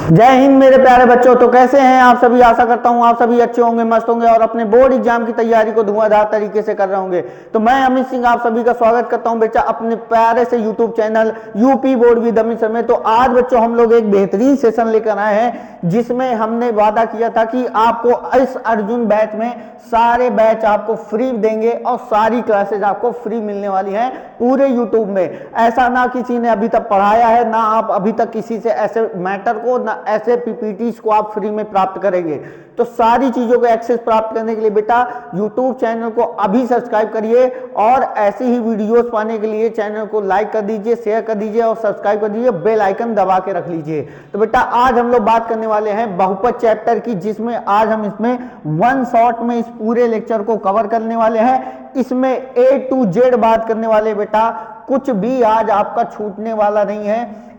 जय हिंद मेरे प्यारे बच्चों। तो कैसे हैं आप सभी? आशा करता हूं आप सभी अच्छे होंगे, मस्त होंगे और अपने बोर्ड एग्जाम की तैयारी को धुआंधार तरीके से कर रहे होंगे। तो मैं अमित सिंह आप सभी का स्वागत करता हूं बेटा अपने प्यारे से YouTube channel UP board with Amit sir में। तो आज बच्चों हम लोग एक बेहतरीन सेशन लेकर आए हैं जिसमें हमने वादा किया था कि आपको इस अर्जुन बैच में सारे बैच आपको फ्री देंगे और सारी क्लासेज आपको फ्री मिलने वाली हैं पूरे यूट्यूब में। ऐसा ना किसी ने अभी तक पढ़ाया है, ना आप अभी तक किसी से ऐसे मैटर को, ना ऐसे पीपीटीज को आप फ्री में प्राप्त करेंगे। तो सारी चीजों को एक्सेस प्राप्त करने के लिए बेटा यूट्यूब चैनल को अभी सब्सक्राइब करिए और ऐसी ही वीडियोस पाने के लिए चैनल को लाइक कर दीजिए, शेयर कर दीजिए और सब्सक्राइब कर दीजिए, बेल आइकन दबा के रख लीजिए। तो बेटा आज हम लोग बात करने वाले हैं बहुपद चैप्टर की, जिसमें आज हम इसमें वन शॉट में इस पूरे लेक्चर को कवर करने वाले हैं। इसमें A to Z बात करने वाले बेटा, कुछ भी आज आपका छूटने वाला नहीं है।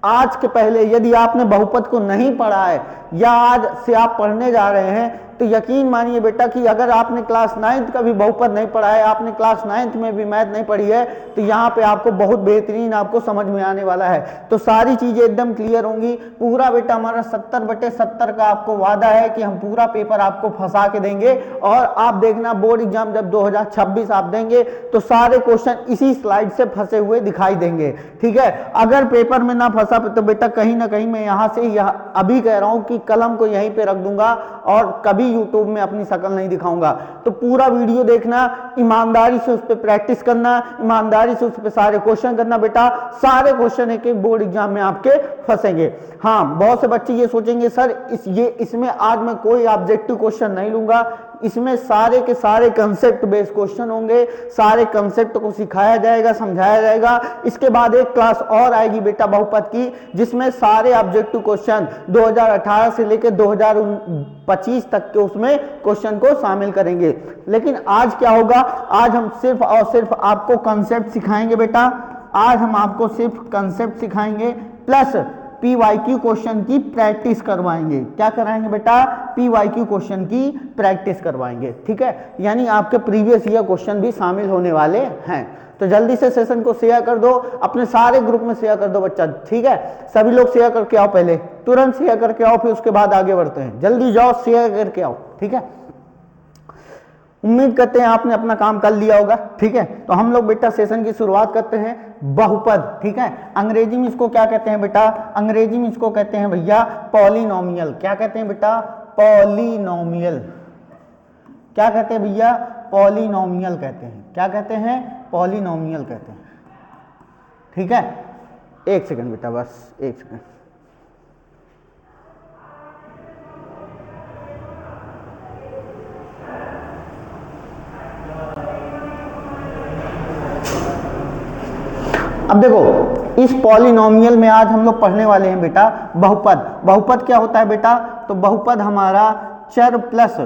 आज के पहले यदि आपने बहुपद को नहीं पढ़ा है या आज से आप पढ़ने जा रहे हैं तो यकीन मानिए बेटा कि अगर आपने क्लास 9th का भी बहुपद नहीं पढ़ा है, आपने क्लास 9th में भी मैथ नहीं पढ़ी है, तो यहाँ पे आपको बहुत बेहतरीन आपको समझ में आने वाला है। तो सारी चीजें एकदम क्लियर होंगी। पूरा बेटा हमारा 70/70 का आपको वादा है कि हम पूरा पेपर आपको फंसा के देंगे और आप देखना बोर्ड एग्जाम जब 2026 आप देंगे तो सारे क्वेश्चन इसी स्लाइड से फंसे हुए दिखाई देंगे। ठीक है, अगर पेपर में ना फंसा तो बेटा कहीं ना कहीं मैं यहाँ से अभी कह रहा हूँ कि कलम को यहीं पे रख दूंगा और कभी यूट्यूब में अपनी शक्ल नहीं दिखाऊंगा। तो पूरा वीडियो देखना, ईमानदारी से उस पर प्रैक्टिस करना, ईमानदारी से उस पर सारे क्वेश्चन करना बेटा। सारे क्वेश्चन एक एक बोर्ड एग्जाम में आपके फंसेंगे। हाँ, बहुत से बच्चे ये सोचेंगे सर इसमें आज मैं कोई ऑब्जेक्टिव क्वेश्चन नहीं लूंगा, इसमें सारे के सारे कंसेप्ट बेस्ड क्वेश्चन होंगे, सारे कंसेप्ट को सिखाया जाएगा, समझाया जाएगा। इसके बाद एक क्लास और आएगी बेटा बहुपद की, जिसमें सारे ऑब्जेक्टिव क्वेश्चन 2018 से लेकर 2025 तक के उसमें क्वेश्चन को शामिल करेंगे। लेकिन आज क्या होगा, आज हम सिर्फ और सिर्फ आपको कंसेप्ट सिखाएंगे बेटा। आज हम आपको सिर्फ कंसेप्ट सिखाएंगे प्लस पीवाईक्यू क्वेश्चन की प्रैक्टिस करवाएंगे। क्या कराएंगे बेटा? पीवाईक्यू क्वेश्चन की प्रैक्टिस करवाएंगे। ठीक है, यानी आपके प्रीवियस ईयर क्वेश्चन भी शामिल होने वाले हैं। तो जल्दी से सेशन को शेयर कर दो, अपने सारे ग्रुप में शेयर कर दो बच्चा। ठीक है, सभी लोग शेयर करके आओ, पहले तुरंत शेयर करके आओ, फिर उसके बाद आगे बढ़ते हैं। जल्दी जाओ, शेयर करके आओ। ठीक है, उम्मीद करते हैं आपने अपना काम कर लिया होगा। ठीक है, तो हम लोग बेटा सेशन की शुरुआत करते हैं बहुपद। ठीक है, अंग्रेजी में इसको क्या कहते हैं बेटा? अंग्रेजी में इसको कहते हैं भैया पॉलिनोमियल। क्या कहते हैं बेटा? पॉलिनोमियल। क्या कहते हैं भैया? पॉलिनोमियल कहते हैं। क्या कहते हैं? पॉलिनोमियल कहते हैं। ठीक है, एक सेकंड बेटा, बस एक सेकंड। अब देखो, इस पॉलिनोमियल में आज हम लोग पढ़ने वाले हैं बेटा बहुपद। बहुपद क्या होता है बेटा? तो बहुपद हमारा चर प्लस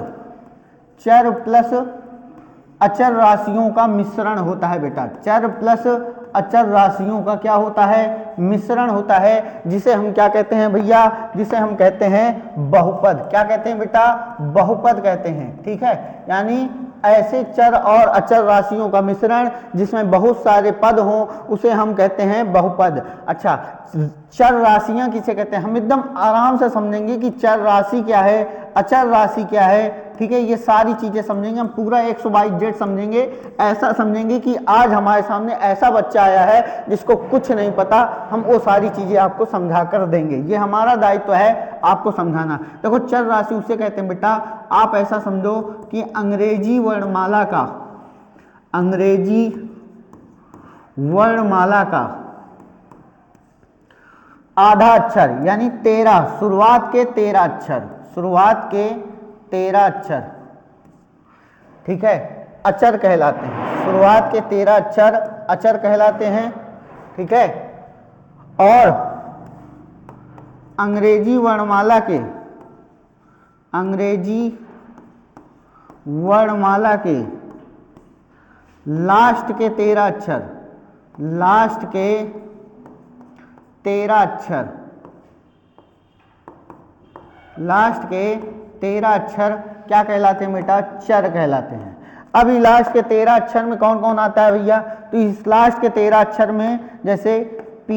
अचर राशियों का मिश्रण होता है बेटा। चर प्लस अचर राशियों का क्या होता है? मिश्रण होता है, जिसे हम क्या कहते हैं भैया? जिसे हम कहते हैं बहुपद। क्या कहते हैं बेटा? बहुपद कहते हैं। ठीक है, यानी ऐसे चर और अचर राशियों का मिश्रण जिसमें बहुत सारे पद हों उसे हम कहते हैं बहुपद। अच्छा, चर राशियां किसे कहते हैं? हम एकदम आराम से समझेंगे कि चर राशि क्या है, अचर राशि क्या है। ठीक है, ये सारी चीजें समझेंगे हम, पूरा 100/Z समझेंगे। ऐसा समझेंगे कि आज हमारे सामने ऐसा बच्चा आया है जिसको कुछ नहीं पता, हम वो सारी चीजें आपको समझा कर देंगे। ये हमारा दायित्व है आपको समझाना। देखो, चर राशि उसे कहते हैं बेटा, आप ऐसा समझो कि अंग्रेजी वर्णमाला आधा अक्षर यानी 13, शुरुआत के 13 अक्षर, ठीक है, अचर कहलाते हैं। शुरुआत के 13 अक्षर अचर कहलाते हैं। ठीक है, और अंग्रेजी वर्णमाला के लास्ट के 13 अक्षर क्या कहलाते हैं बेटा? चर कहलाते हैं। अभी लास्ट के 13 अक्षर में कौन कौन आता है भैया? तो इस लास्ट के 13 अक्षर में जैसे P,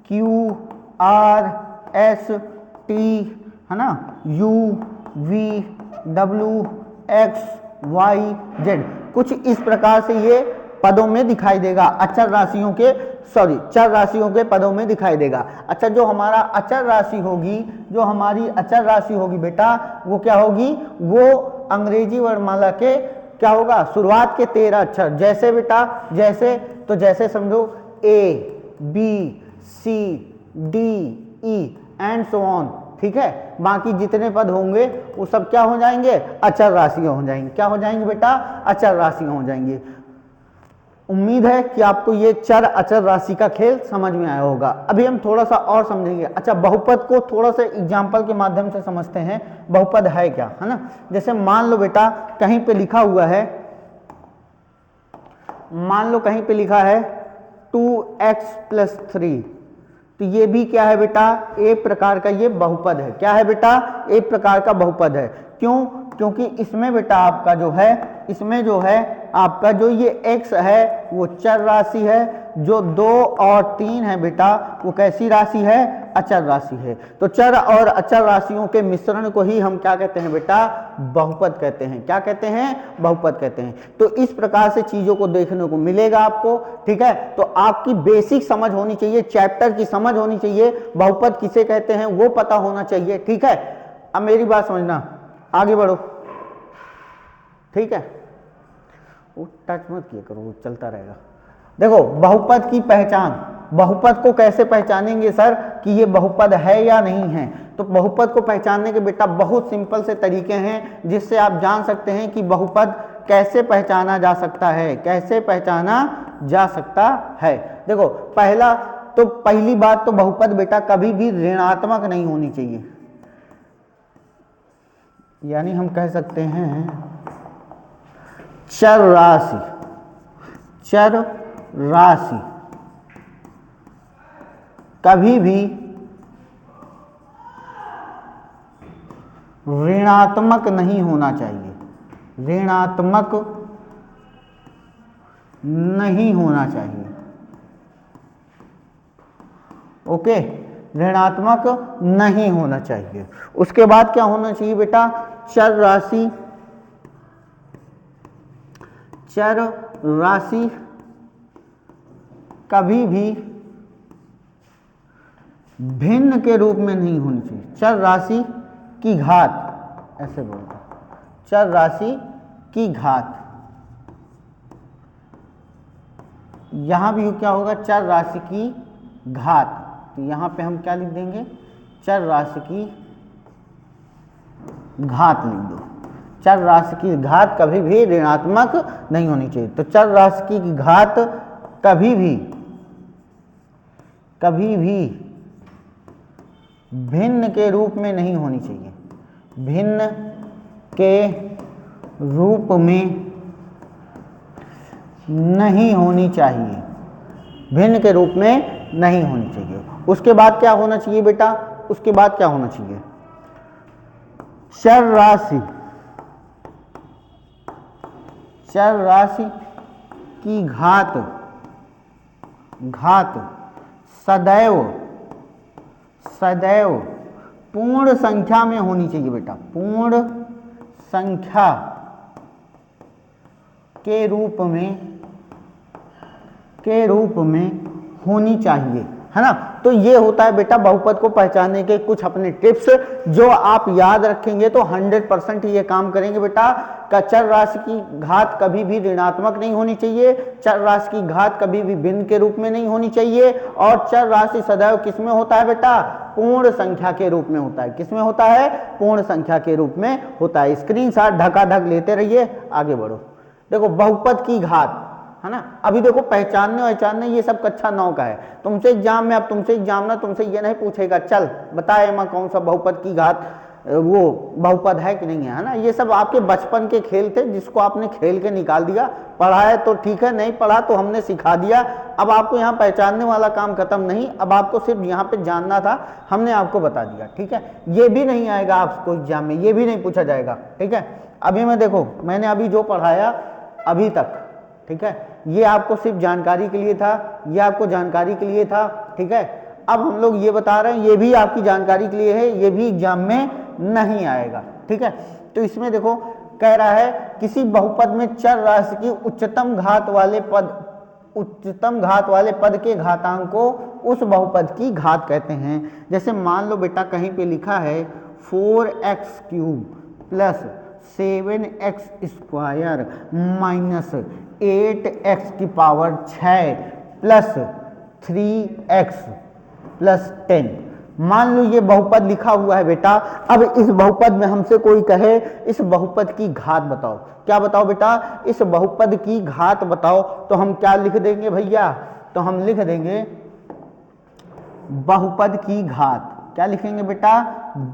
Q, R, S, T, है ना, U V W X Y Z, कुछ इस प्रकार से ये पदों में दिखाई देगा, अचर राशियों के चर राशियों के पदों में दिखाई देगा। अच्छा, जो हमारा अचर राशि होगी, जो हमारी अचर राशि होगी बेटा, वो क्या होगी, वो अंग्रेजी वर्णमाला के क्या होगा, शुरुआत के 13 अक्षर, जैसे बेटा, जैसे तो जैसे समझो A B C D E and so on, ठीक है। बाकी जितने पद होंगे वो सब क्या हो जाएंगे, अचर राशियां हो जाएंगी। क्या हो जाएंगी बेटा, अचर राशियां हो जाएंगी। उम्मीद है कि आपको ये चर अचर राशि का खेल समझ में आया होगा। अभी हम थोड़ा सा और समझेंगे। अच्छा, बहुपद को थोड़ा सा एग्जाम्पल के माध्यम से समझते हैं, बहुपद है क्या, है ना। जैसे मान लो बेटा कहीं पे लिखा हुआ है, मान लो कहीं पे लिखा है 2x + 3, तो ये भी क्या है बेटा, एक प्रकार का ये बहुपद है। क्या है बेटा, एक प्रकार का बहुपद है। क्यों, क्योंकि इसमें बेटा आपका जो है, इसमें जो है आपका जो ये x है वो चर राशि है, जो 2 और 3 है बेटा वो कैसी राशि है, अचर राशि है। तो चर और अचर राशियों के मिश्रण को ही हम क्या कहते हैं बेटा, बहुपद कहते हैं। क्या कहते हैं, बहुपद कहते हैं। तो इस प्रकार से चीजों को देखने को मिलेगा आपको, ठीक है। तो आपकी बेसिक समझ होनी चाहिए, चैप्टर की समझ होनी चाहिए, बहुपद किसे कहते हैं वो पता होना चाहिए, ठीक है। अब मेरी बात समझना, आगे बढ़ो, ठीक है। वो टच मत किया करो, वो चलता रहेगा। देखो, बहुपद की पहचान, बहुपद को कैसे पहचानेंगे सर कि ये बहुपद है या नहीं है। तो बहुपद को पहचानने के बेटा बहुत सिंपल से तरीके हैं जिससे आप जान सकते हैं कि बहुपद कैसे पहचाना जा सकता है, कैसे पहचाना जा सकता है। देखो, पहली बात तो बहुपद बेटा कभी भी ऋणात्मक नहीं होनी चाहिए। यानी हम कह सकते हैं चर राशि कभी भी ऋणात्मक नहीं होना चाहिए, ऋणात्मक नहीं होना चाहिए। ओके, ऋणात्मक नहीं होना चाहिए। उसके बाद क्या होना चाहिए बेटा, चर राशि कभी भी भिन्न के रूप में नहीं होनी चाहिए। चर राशि की घात, ऐसे बोलते हैं, चर राशि की घात। यहां भी क्या होगा, चर राशि की घात, तो यहां पे हम क्या लिख देंगे, चर राशि की घात लिख दो। चर राशि की घात कभी भी ऋणात्मक नहीं होनी चाहिए। तो चर राशि की घात कभी भी भिन्न के रूप में नहीं होनी चाहिए, भिन्न के रूप में नहीं होनी चाहिए, भिन्न के रूप में नहीं होनी चाहिए। उसके बाद क्या होना चाहिए बेटा, उसके बाद क्या होना चाहिए, चर राशि की घात सदैव पूर्ण संख्या में होनी चाहिए बेटा, पूर्ण संख्या के रूप में होनी चाहिए, है ना। तो ये होता है बेटा बहुपद को पहचानने के कुछ अपने टिप्स, जो आप याद रखेंगे तो 100% ये काम करेंगे बेटा। चर राशि की घात कभी भी ऋणात्मक नहीं होनी चाहिए, चर राशि की घात कभी भी भिन्न के रूप में नहीं होनी चाहिए, और चर राशि सदैव किसमें होता है बेटा, पूर्ण संख्या के रूप में होता है। किसमें होता है, पूर्ण संख्या के रूप में होता है। स्क्रीनशॉट ढकाढक लेते रहिए, आगे बढ़ो। देखो, बहुपद की घात, है ना। अभी देखो, पहचानने ये सब कक्षा 9 का है। तुमसे एग्जाम में, अब तुमसे एग्जाम ना तुमसे ये नहीं पूछेगा चल बता एमा कौन सा बहुपद की घात वो बहुपद है कि नहीं है ना। ये सब आपके बचपन के खेल थे जिसको आपने खेल के निकाल दिया। पढ़ा है तो ठीक है, नहीं पढ़ा तो हमने सिखा दिया। अब आपको यहाँ पहचानने वाला काम खत्म नहीं, अब आपको सिर्फ यहाँ पे जानना था, हमने आपको बता दिया, ठीक है। ये भी नहीं आएगा आपको एग्जाम में, ये भी नहीं पूछा जाएगा, ठीक है। अभी मैं देखो, मैंने अभी जो पढ़ाया अभी तक, ठीक है, ये आपको सिर्फ जानकारी के लिए था, ये आपको जानकारी के लिए था, ठीक है। अब हम लोग ये बता रहे हैं, ये भी आपकी जानकारी के लिए है, ये भी एग्जाम में नहीं आएगा, ठीक है। तो इसमें देखो कह रहा है किसी बहुपद में चर राशि की उच्चतम घात वाले पद के घातांक को उस बहुपद की घात कहते हैं। जैसे मान लो बेटा कहीं पे लिखा है 4x³ plus 7x² minus 8x की पावर 6 प्लस 3x प्लस 10। मान लो ये बहुपद लिखा हुआ है बेटा। अब इस बहुपद में हमसे कोई कहे इस बहुपद की घात बताओ, क्या बताओ बेटा, इस बहुपद की घात बताओ, तो हम क्या लिख देंगे भैया, तो हम लिख देंगे बहुपद की घात। क्या लिखेंगे बेटा,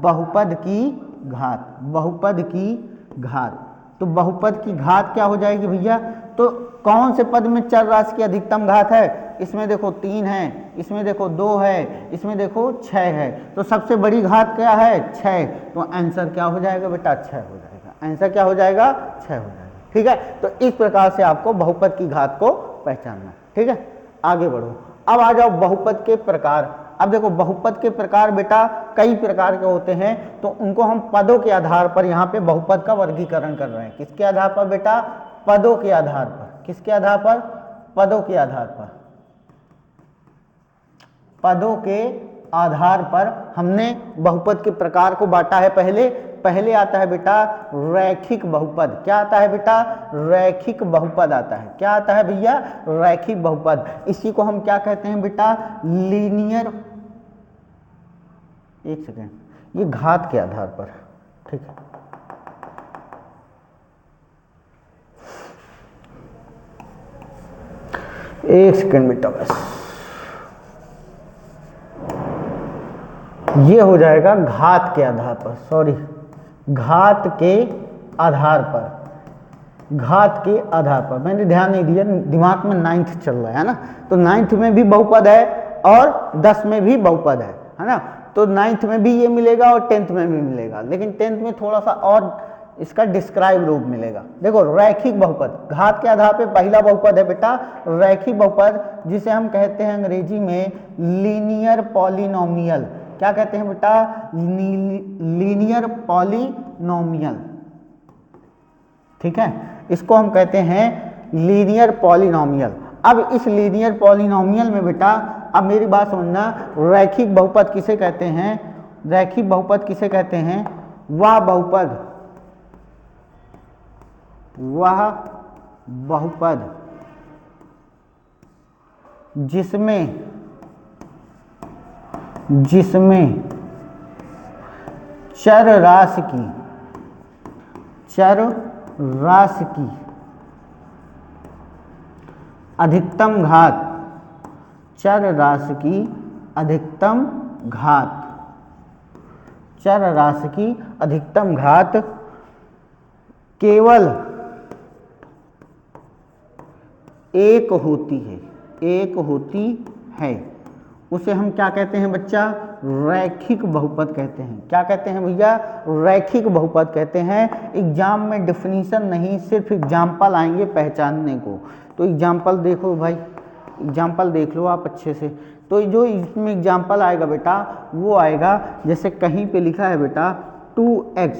बहुपद की घात, बहुपद की घात। तो बहुपद की घात क्या हो जाएगी भैया, तो कौन से पद में चर राशि की अधिकतम घात है, इसमें देखो 3 है, इसमें देखो 2 है, इसमें देखो 6 है, तो सबसे बड़ी घात क्या है 6, तो आंसर क्या हो जाएगा बेटा 6 हो जाएगा, आंसर क्या हो जाएगा 6 हो जाएगा, ठीक है। तो इस प्रकार से आपको बहुपद की घात को पहचानना, ठीक है। आगे बढ़ो, अब आ जाओ बहुपद के प्रकार। अब देखो बहुपद के प्रकार बेटा कई प्रकार के होते हैं, तो उनको हम पदों के आधार पर यहाँ पे बहुपद का वर्गीकरण कर रहे हैं। किसके आधार पर बेटा, पदों के आधार पर। किसके आधार पर, पदों के आधार पर। पदों के आधार पर हमने बहुपद के प्रकार को बांटा है। पहले आता है बेटा रैखिक बहुपद। क्या आता है बेटा, रैखिक बहुपद आता है। क्या आता है भैया, रैखिक बहुपद। इसी को हम क्या कहते हैं बेटा, लीनियर, एक सेकेंड, ये घात के आधार पर, ठीक है। एक सेकेंड बेटा बस, ये हो जाएगा घात के आधार पर, सॉरी, घात के आधार पर, घात के आधार पर। मैंने ध्यान नहीं दिया, दिमाग में 9th चल रहा है ना, तो 9th में भी बहुपद है और 10 में भी बहुपद है ना। तो 9th में भी ये मिलेगा और 10th में भी मिलेगा, लेकिन 10th में थोड़ा सा और इसका डिस्क्राइब रूप मिलेगा। देखो रैखिक बहुपद, घात के आधार पे पहला बहुपद है बेटा रैखिक बहुपद, जिसे हम कहते हैं अंग्रेजी में लीनियर पॉलिनोमियल। क्या कहते हैं बेटा, लीनियर पॉलिनोमियल, ठीक है, इसको हम कहते हैं लीनियर पॉलिनोमियल। अब इस लीनियर पॉलिनोमियल में बेटा, अब मेरी बात समझना, रैखिक बहुपद किसे कहते हैं, रैखिक बहुपद किसे कहते हैं, वह बहुपद जिसमें चर राशि की अधिकतम घात, चर राशि की अधिकतम घात, चर राशि की अधिकतम घात केवल एक होती है, उसे हम क्या कहते हैं बच्चा, रैखिक बहुपद कहते हैं। क्या कहते हैं भैया, रैखिक बहुपद कहते हैं। एग्जाम में डेफिनीशन नहीं, सिर्फ एग्जाम्पल आएंगे पहचानने को। तो एग्जाम्पल देखो भाई, एग्जाम्पल देख लो आप अच्छे से। तो जो इसमें एग्जाम्पल आएगा बेटा वो आएगा, जैसे कहीं पे लिखा है बेटा 2x,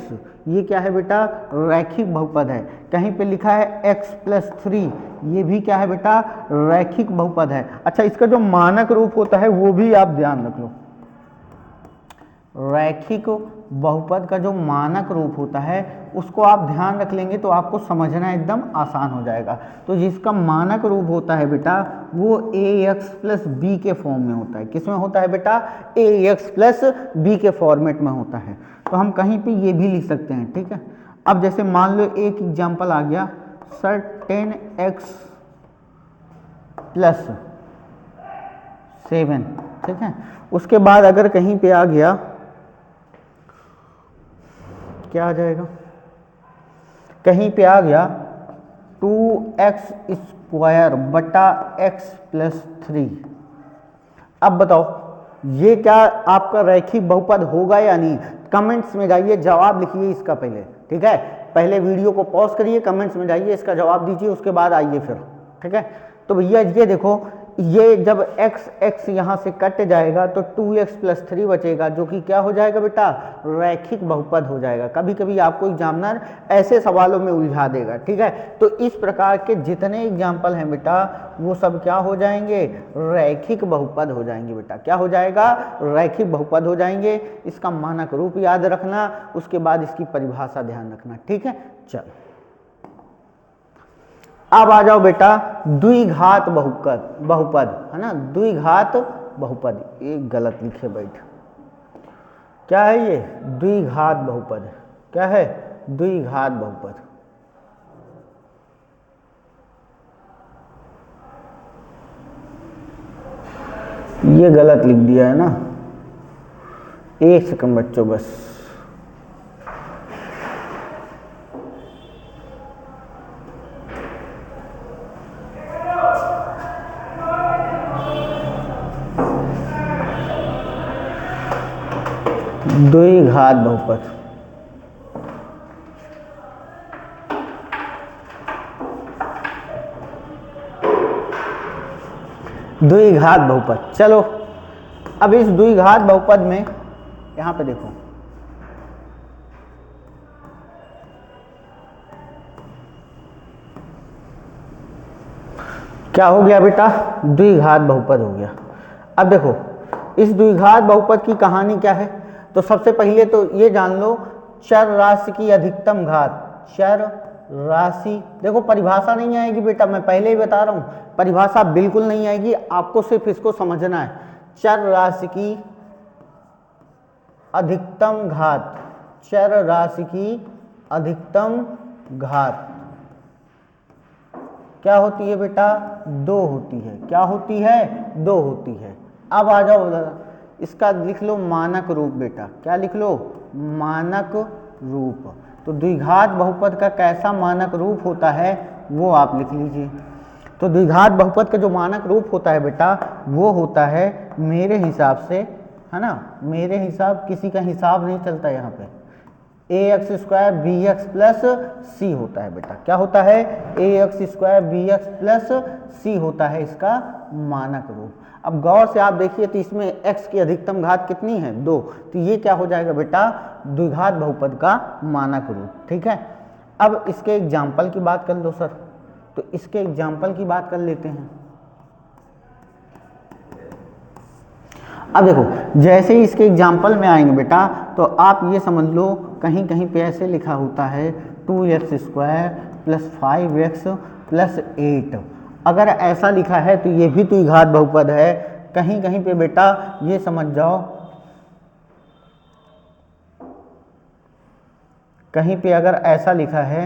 ये क्या है बेटा, रैखिक बहुपद है। कहीं पे लिखा है x + 3, ये भी क्या है बेटा, रैखिक बहुपद है। अच्छा, इसका जो मानक रूप होता है वो भी आप ध्यान रख लो। रैखिक बहुपद का जो मानक रूप होता है उसको आप ध्यान रख लेंगे तो आपको समझना एकदम आसान हो जाएगा। तो जिसका मानक रूप होता है बेटा वो ax + b के फॉर्म में होता है। किस में होता है बेटा, ax + b के फॉर्मेट में होता है। तो हम कहीं पे ये भी लिख सकते हैं, ठीक है। अब जैसे मान लो एक एग्जाम्पल आ गया, सर 10x + 7, ठीक है। उसके बाद अगर कहीं पे आ गया, क्या आ जाएगा, कहीं पे आ गया 2x² बटा x + 3। अब बताओ ये क्या आपका रैखिक बहुपद होगा या नहीं, कमेंट्स में जाइए जवाब लिखिए इसका पहले, ठीक है। पहले वीडियो को पॉज करिए, कमेंट्स में जाइए, इसका जवाब दीजिए, उसके बाद आइए फिर, ठीक है। तो भैया ये देखो ये जब x यहाँ से कट जाएगा तो 2x+3 बचेगा, जो कि क्या हो जाएगा बेटा, रैखिक बहुपद हो जाएगा। कभी कभी आपको एग्जामिनर ऐसे सवालों में उलझा देगा, ठीक है। तो इस प्रकार के जितने एग्जाम्पल हैं बेटा वो सब क्या हो जाएंगे, रैखिक बहुपद हो जाएंगे बेटा। क्या हो जाएगा, रैखिक बहुपद हो जाएंगे। इसका मानक रूप याद रखना, उसके बाद इसकी परिभाषा ध्यान रखना, ठीक है। चलो अब आ जाओ बेटा द्विघात बहुपद है ना, द्विघात बहुपद। ये गलत लिखे बैठ, क्या है ये, द्विघात बहुपद। क्या है, द्विघात बहुपद। ये गलत लिख दिया है ना, एक सेकंड बच्चों बस। द्विघात बहुपद, द्विघात बहुपद। चलो अब इस द्विघात बहुपद में यहां पे देखो, क्या हो गया बेटा, द्विघात बहुपद हो गया। अब देखो इस द्विघात बहुपद की कहानी क्या है, तो सबसे पहले तो ये जान लो चर राशि की अधिकतम घात। चर राशि, देखो परिभाषा नहीं आएगी बेटा, मैं पहले ही बता रहा हूं, परिभाषा बिल्कुल नहीं आएगी, आपको सिर्फ इसको समझना है। चर राशि की अधिकतम घात, चर राशि की अधिकतम घात क्या होती है बेटा, 2 होती है। क्या होती है, 2 होती है। अब आ जाओ इसका लिख लो मानक रूप बेटा। क्या लिख लो, मानक रूप। तो द्विघात बहुपद का कैसा मानक रूप होता है वो आप लिख लीजिए। तो द्विघात बहुपद का जो मानक रूप होता है बेटा वो होता है मेरे हिसाब से, है ना, मेरे हिसाब, किसी का हिसाब नहीं चलता यहाँ पे, ax² bx + c होता है बेटा। क्या होता है, ax² bx + c होता है इसका मानक रूप। अब गौर से आप देखिए तो इसमें x की अधिकतम घात कितनी है, 2, तो ये क्या हो जाएगा बेटा, द्विघात बहुपद का मानक रूप, ठीक है। अब इसके एग्जाम्पल की बात कर लो सर, तो इसके एग्जाम्पल की बात कर लेते हैं। अब देखो जैसे ही इसके एग्जाम्पल में आएंगे बेटा तो आप ये समझ लो कहीं कहीं पे ऐसे लिखा होता है 2x² + 5x + 8। अगर ऐसा लिखा है तो ये भी द्विघात बहुपद है। कहीं कहीं पे बेटा ये समझ जाओ, कहीं पे अगर ऐसा लिखा है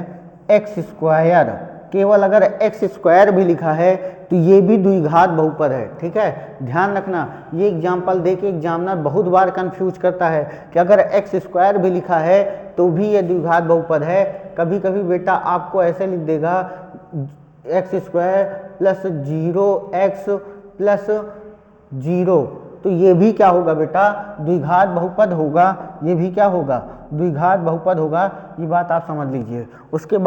x², केवल अगर x² भी लिखा है तो ये भी द्विघात बहुपद है, ठीक है। ध्यान रखना, ये एग्जाम्पल देके एग्जामिनर बहुत बार कंफ्यूज करता है कि अगर x² भी लिखा है तो भी ये द्विघात बहुपद है। कभी कभी बेटा आपको ऐसे लिख देगा x² + 0x + 0, तो ये भी क्या होगा बेटा, द्विघात बहुपद होगा। ये भी क्या होगा, द्विघात बहुपद होगा। ये बात आप समझ लीजिए। उसके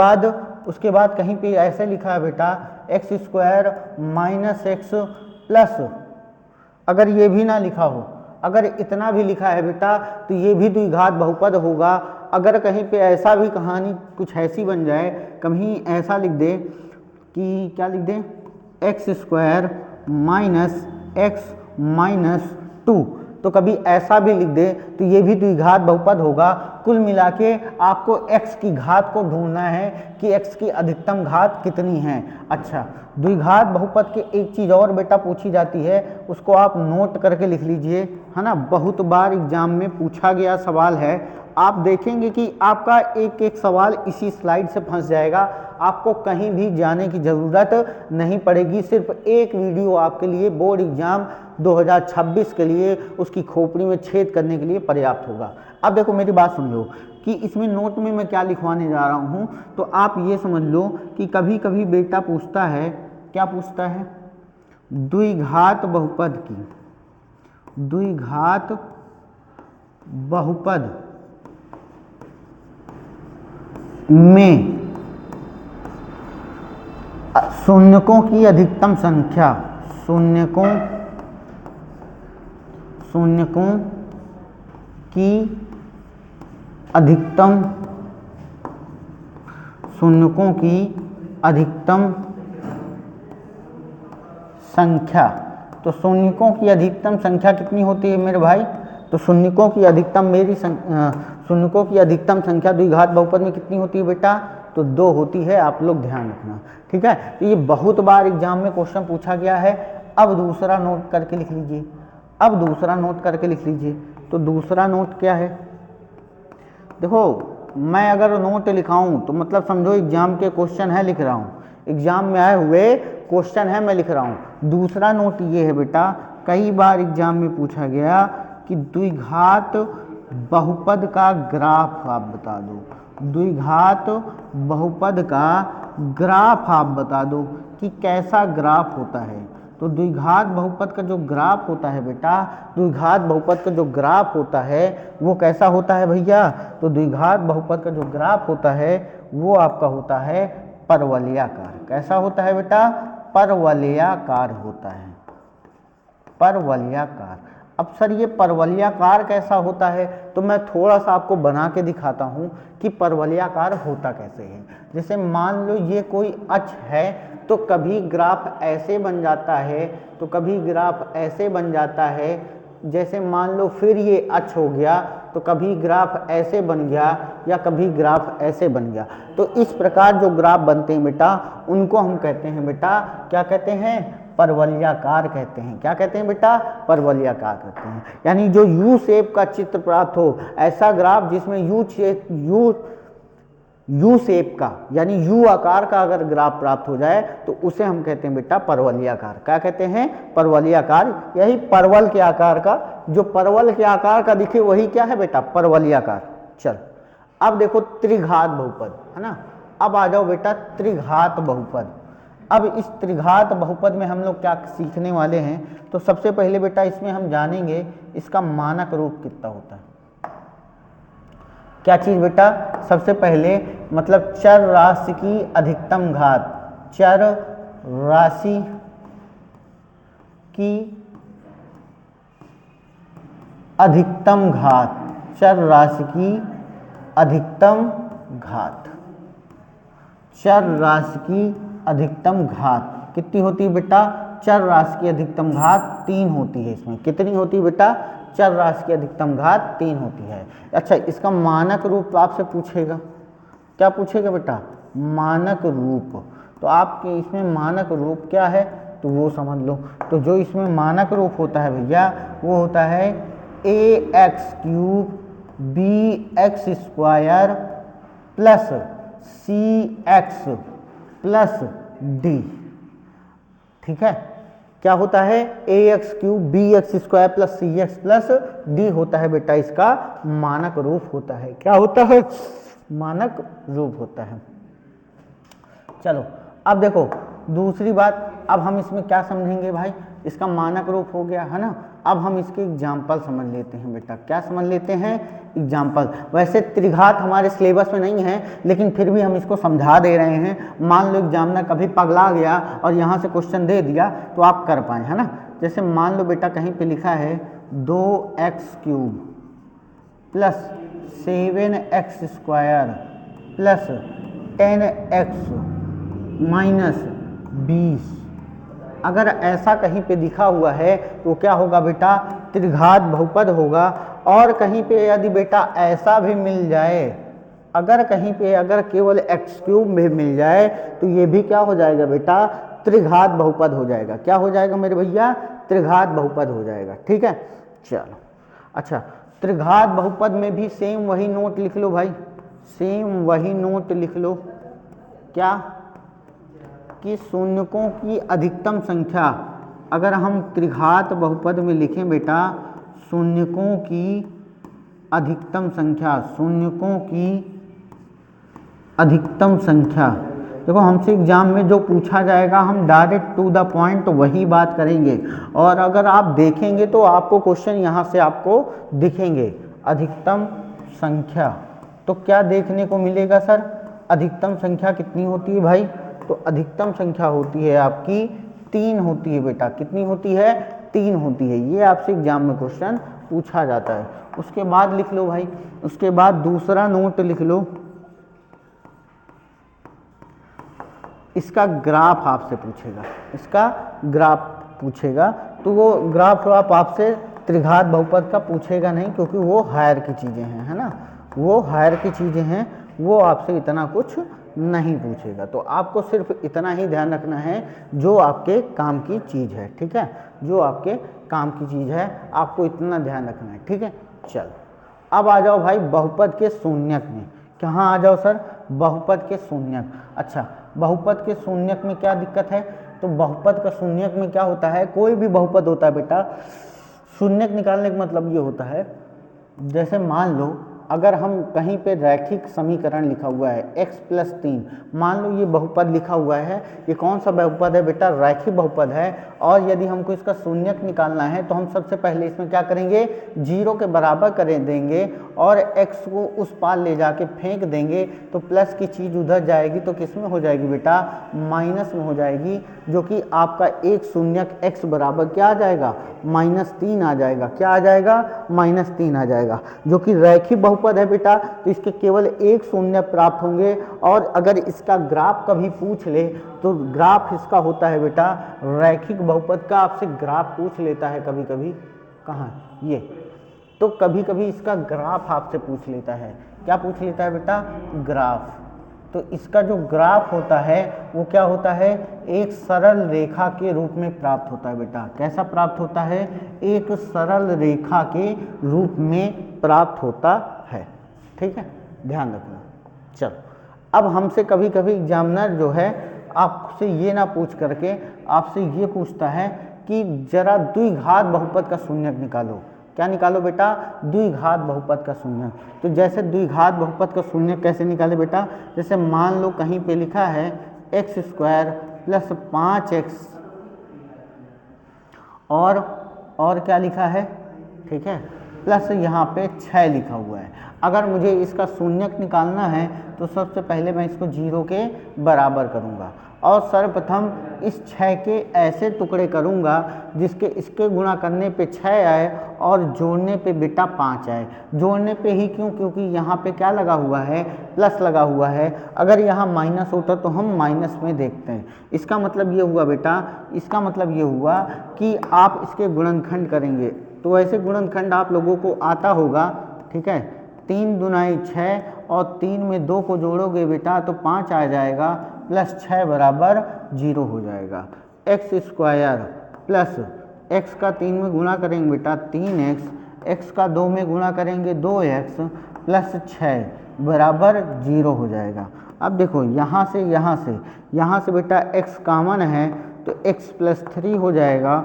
बाद कहीं पे ऐसे लिखा है बेटा x² - x+, अगर ये भी ना लिखा हो, अगर इतना भी लिखा है बेटा तो ये भी द्विघात बहुपद होगा। अगर कहीं पे ऐसा भी कहानी कुछ ऐसी बन जाए, कहीं ऐसा लिख दे कि क्या लिख दें, x² - x - 2, तो कभी ऐसा भी लिख दे तो ये भी द्विघात बहुपद होगा। कुल मिला के आपको x की घात को ढूंढना है कि x की अधिकतम घात कितनी है। अच्छा, द्विघात बहुपद के एक चीज़ और बेटा पूछी जाती है, उसको आप नोट करके लिख लीजिए, है ना, बहुत बार एग्जाम में पूछा गया सवाल है। आप देखेंगे कि आपका एक एक सवाल इसी स्लाइड से फंस जाएगा, आपको कहीं भी जाने की ज़रूरत नहीं पड़ेगी। सिर्फ एक वीडियो आपके लिए बोर्ड एग्जाम 2026 के लिए उसकी खोपड़ी में छेद करने के लिए पर्याप्त होगा। अब देखो मेरी बात सुन लो कि इसमें नोट में मैं क्या लिखवाने जा रहा हूँ, तो आप ये समझ लो कि कभी कभी बेटा पूछता है, क्या पूछता है, द्विघात बहुपद की, द्विघात बहुपद में शून्यकों की अधिकतम संख्या, शून्यकों की अधिकतम संख्या। तो शून्यकों की अधिकतम संख्या कितनी होती है मेरे भाई? तो शून्यकों की अधिकतम संख्या द्विघात बहुपद में कितनी होती है बेटा? तो 2 होती है, आप लोग ध्यान रखना, ठीक है। तो ये बहुत बार एग्जाम में क्वेश्चन पूछा गया है। अब दूसरा नोट करके लिख लीजिए। तो दूसरा नोट क्या है? देखो, मैं अगर नोट लिखाऊं तो मतलब समझो एग्जाम के क्वेश्चन है, लिख रहा हूं, एग्जाम में आए हुए क्वेश्चन है, मैं लिख रहा हूं। दूसरा नोट ये है बेटा, कई बार एग्जाम में पूछा गया कि द्विघात बहुपद का ग्राफ आप बता दो। द्विघात बहुपद का ग्राफ आप बता दो कि कैसा ग्राफ होता है। तो द्विघात बहुपद का जो ग्राफ होता है बेटा, द्विघात बहुपद का जो ग्राफ होता है वो कैसा होता है भैया? तो द्विघात बहुपद का जो ग्राफ होता है वो आपका होता है परवलयाकार। कैसा होता है बेटा? परवलयाकार होता है, परवलयाकार। अब सर ये परवलयाकार कैसा होता है? तो मैं थोड़ा सा आपको बना के दिखाता हूं कि परवलयाकार होता कैसे है। जैसे मान लो ये कोई अक्ष है, तो कभी ग्राफ ऐसे बन जाता है, तो कभी ग्राफ ऐसे बन जाता है। जैसे मान लो फिर ये अक्ष हो गया, तो कभी ग्राफ ऐसे बन गया या कभी ग्राफ ऐसे बन गया। तो इस प्रकार जो ग्राफ बनते हैं बेटा, उनको हम कहते हैं बेटा, क्या कहते हैं? परवलयाकार कहते हैं। क्या कहते हैं बेटा? परवलयाकार कहते हैं। यानी जो यू शेप का चित्र प्राप्त हो, ऐसा ग्राफ जिसमें यू शेप का यानी यू आकार का अगर ग्राफ प्राप्त हो जाए तो उसे हम कहते हैं बेटा परवलयाकार। क्या कहते हैं? परवलयाकार। यही परवल के आकार का, जो परवल के आकार का दिखे वही क्या है बेटा? परवलयाकार। चल, अब देखो त्रिघात बहुपद है ना। अब आ जाओ बेटा त्रिघात बहुपद। अब इस त्रिघात बहुपद में हम लोग क्या सीखने वाले हैं? तो सबसे पहले बेटा इसमें हम जानेंगे इसका मानक रूप कितना होता है। क्या चीज बेटा? सबसे पहले मतलब चर राशि की अधिकतम घात, चर राशि की अधिकतम घात, चर राशि की अधिकतम घात, चर राशि की अधिकतम घात कितनी होती है बेटा? चर राशि की अधिकतम घात 3 होती है। इसमें कितनी होती है बेटा? चर राशि की अधिकतम घात 3 होती है। अच्छा, इसका मानक रूप तो आपसे पूछेगा। क्या पूछेगा बेटा? मानक रूप। तो आपके इसमें मानक रूप क्या है तो वो समझ लो। तो जो इसमें मानक रूप होता है भैया, वो होता है ax³ bx² plus cx plus d। ठीक है, क्या होता है? ax³ bx² plus cx plus d होता है बेटा, इसका मानक रूप होता है। क्या होता है? मानक रूप होता है। चलो अब देखो दूसरी बात, अब हम इसमें क्या समझेंगे भाई? इसका मानक रूप हो गया है ना। अब हम इसके एग्जाम्पल समझ लेते हैं बेटा। क्या समझ लेते हैं? एग्जाम्पल। वैसे त्रिघात हमारे सिलेबस में नहीं है, लेकिन फिर भी हम इसको समझा दे रहे हैं। मान लो एग्जामिनर कभी पगला गया और यहाँ से क्वेश्चन दे दिया तो आप कर पाए, है ना। जैसे मान लो बेटा कहीं पे लिखा है 2x³ plus 7x² plus 10x minus 20। अगर ऐसा कहीं पे दिखा हुआ है तो क्या होगा बेटा? त्रिघात बहुपद होगा। और कहीं पे यदि बेटा ऐसा भी मिल जाए, अगर कहीं पे अगर केवल x³ में मिल जाए तो ये भी क्या हो जाएगा बेटा? त्रिघात बहुपद हो जाएगा। क्या हो जाएगा मेरे भैया? त्रिघात बहुपद हो जाएगा। ठीक है, चलो। अच्छा, त्रिघात बहुपद में भी सेम वही नोट लिख लो भाई, सेम वही नोट लिख लो। क्या? कि शून्यकों की अधिकतम संख्या, अगर हम त्रिघात बहुपद में लिखें बेटा, शून्यकों की अधिकतम संख्या, शून्यकों की अधिकतम संख्या। देखो हमसे एग्जाम में जो पूछा जाएगा हम डायरेक्ट टू द पॉइंट वही बात करेंगे। और अगर आप देखेंगे तो आपको क्वेश्चन यहाँ से आपको दिखेंगे। अधिकतम संख्या, तो क्या देखने को मिलेगा सर? अधिकतम संख्या कितनी होती है भाई? तो अधिकतम संख्या होती है आपकी 3 होती है बेटा। कितनी होती है? 3 होती है। ये आपसे एग्जाम में क्वेश्चन पूछा जाता है। उसके बाद लिख लो भाई, उसके बाद दूसरा नोट लिख लो, इसका ग्राफ आपसे पूछेगा, इसका ग्राफ पूछेगा। तो वो ग्राफ आप आपसे त्रिघात बहुपद का पूछेगा नहीं, क्योंकि वो हायर की चीज़ें हैं, है ना, वो हायर की चीज़ें हैं, वो आपसे इतना कुछ नहीं पूछेगा। तो आपको सिर्फ इतना ही ध्यान रखना है जो आपके काम की चीज़ है, ठीक है, जो आपके काम की चीज़ है आपको इतना ध्यान रखना है, ठीक है। चल अब आ जाओ भाई बहुपद के शून्यक में। कहाँ आ जाओ सर? बहुपद के शून्यक। अच्छा, बहुपद के शून्यक में क्या दिक्कत है? तो बहुपद का शून्यक में क्या होता है, कोई भी बहुपद होता है बेटा, शून्यक निकालने का मतलब ये होता है, जैसे मान लो अगर हम कहीं पे रैखिक समीकरण लिखा हुआ है x + 3, मान लो ये बहुपद लिखा हुआ है, ये कौन सा बहुपद है बेटा? रैखिक बहुपद है। और यदि हमको इसका शून्यक निकालना है तो हम सबसे पहले इसमें क्या करेंगे? 0 के बराबर कर देंगे और x को उस पार ले जाके फेंक देंगे, तो प्लस की चीज़ उधर जाएगी तो किस में हो जाएगी बेटा? माइनस में हो जाएगी, जो कि आपका एक शून्यक x बराबर क्या आ जाएगा? -3 आ जाएगा। क्या आ जाएगा? -3 आ जाएगा, जो कि रैखिक बहुपद है बेटा। तो इसके केवल एक शून्य प्राप्त होंगे। और अगर इसका ग्राफ कभी पूछ ले तो ग्राफ इसका होता है बेटा, रैखिक बहुपद का आपसे ग्राफ पूछ लेता है कभी कभी, कहाँ ये, तो कभी कभी इसका ग्राफ आपसे पूछ लेता है। क्या पूछ लेता है बेटा? ग्राफ। तो इसका जो ग्राफ होता है वो क्या होता है? एक सरल रेखा के रूप में प्राप्त होता है बेटा। कैसा प्राप्त होता है? एक सरल रेखा के रूप में प्राप्त होता है, ठीक है, ध्यान रखना। चलो अब हमसे कभी कभी एग्जामिनर जो है आपसे ये ना पूछ करके आपसे ये पूछता है कि जरा द्विघात बहुपद का शून्यक निकालो। क्या निकालो बेटा? द्विघात बहुपद का शून्यक। तो जैसे द्विघात बहुपद का शून्यक कैसे निकाले बेटा? जैसे मान लो कहीं पे लिखा है x² + 5x और क्या लिखा है, ठीक है, प्लस यहाँ पे 6 लिखा हुआ है। अगर मुझे इसका शून्यक निकालना है तो सबसे पहले मैं इसको 0 के बराबर करूँगा और सर्वप्रथम इस 6 के ऐसे टुकड़े करूँगा जिसके इसके गुणा करने पे 6 आए और जोड़ने पे बेटा 5 आए। जोड़ने पे ही क्यों? क्योंकि यहाँ पे क्या लगा हुआ है? प्लस लगा हुआ है। अगर यहाँ माइनस होता तो हम माइनस में देखते हैं। इसका मतलब ये हुआ बेटा, इसका मतलब ये हुआ कि आप इसके गुणनखंड करेंगे तो ऐसे गुणनखंड आप लोगों को आता होगा, ठीक है। 3 दूनाई 6 और 3 में 2 को जोड़ोगे बेटा तो 5 आ जाएगा, प्लस 6 बराबर 0 हो जाएगा। x² प्लस x का 3 में गुणा करेंगे बेटा 3x, x का 2 में गुणा करेंगे 2x प्लस 6 बराबर 0 हो जाएगा। अब देखो यहाँ से बेटा x कॉमन है तो x + 3 हो जाएगा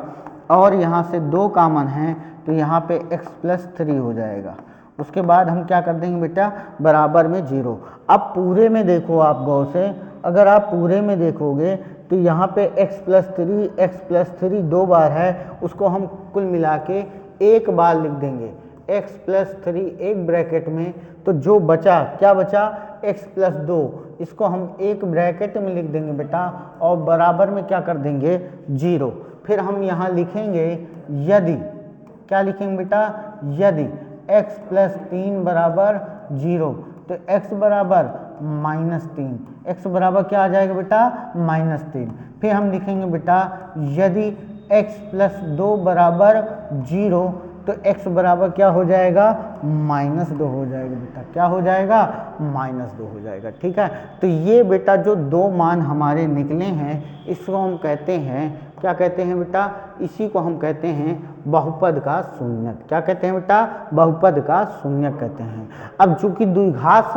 और यहाँ से 2 कॉमन है तो यहाँ पे x + 3 हो जाएगा। उसके बाद हम क्या कर देंगे बेटा? बराबर में 0। अब पूरे में देखो आप गौर से, अगर आप पूरे में देखोगे तो यहाँ पे x + 3 2 बार है, उसको हम कुल मिला के एक बार लिख देंगे x + 3 एक ब्रैकेट में, तो जो बचा क्या बचा? x + 2, इसको हम एक ब्रैकेट में लिख देंगे बेटा और बराबर में क्या कर देंगे? 0। फिर हम यहाँ लिखेंगे यदि, क्या लिखेंगे बेटा? यदि x + 3 बराबर 0, तो x बराबर -3, x बराबर क्या आ जाएगा बेटा? -3। फिर हम लिखेंगे बेटा यदि x + 2 बराबर 0, तो x बराबर क्या हो जाएगा? -2 हो जाएगा बेटा। क्या हो जाएगा? -2 हो जाएगा, ठीक है। तो ये बेटा जो 2 मान हमारे निकले हैं इसको हम कहते हैं, क्या कहते हैं बेटा? इसी को हम कहते हैं बहुपद का शून्यक। क्या कहते हैं बेटा? बहुपद का शून्यक कहते हैं। अब चूंकि द्विघात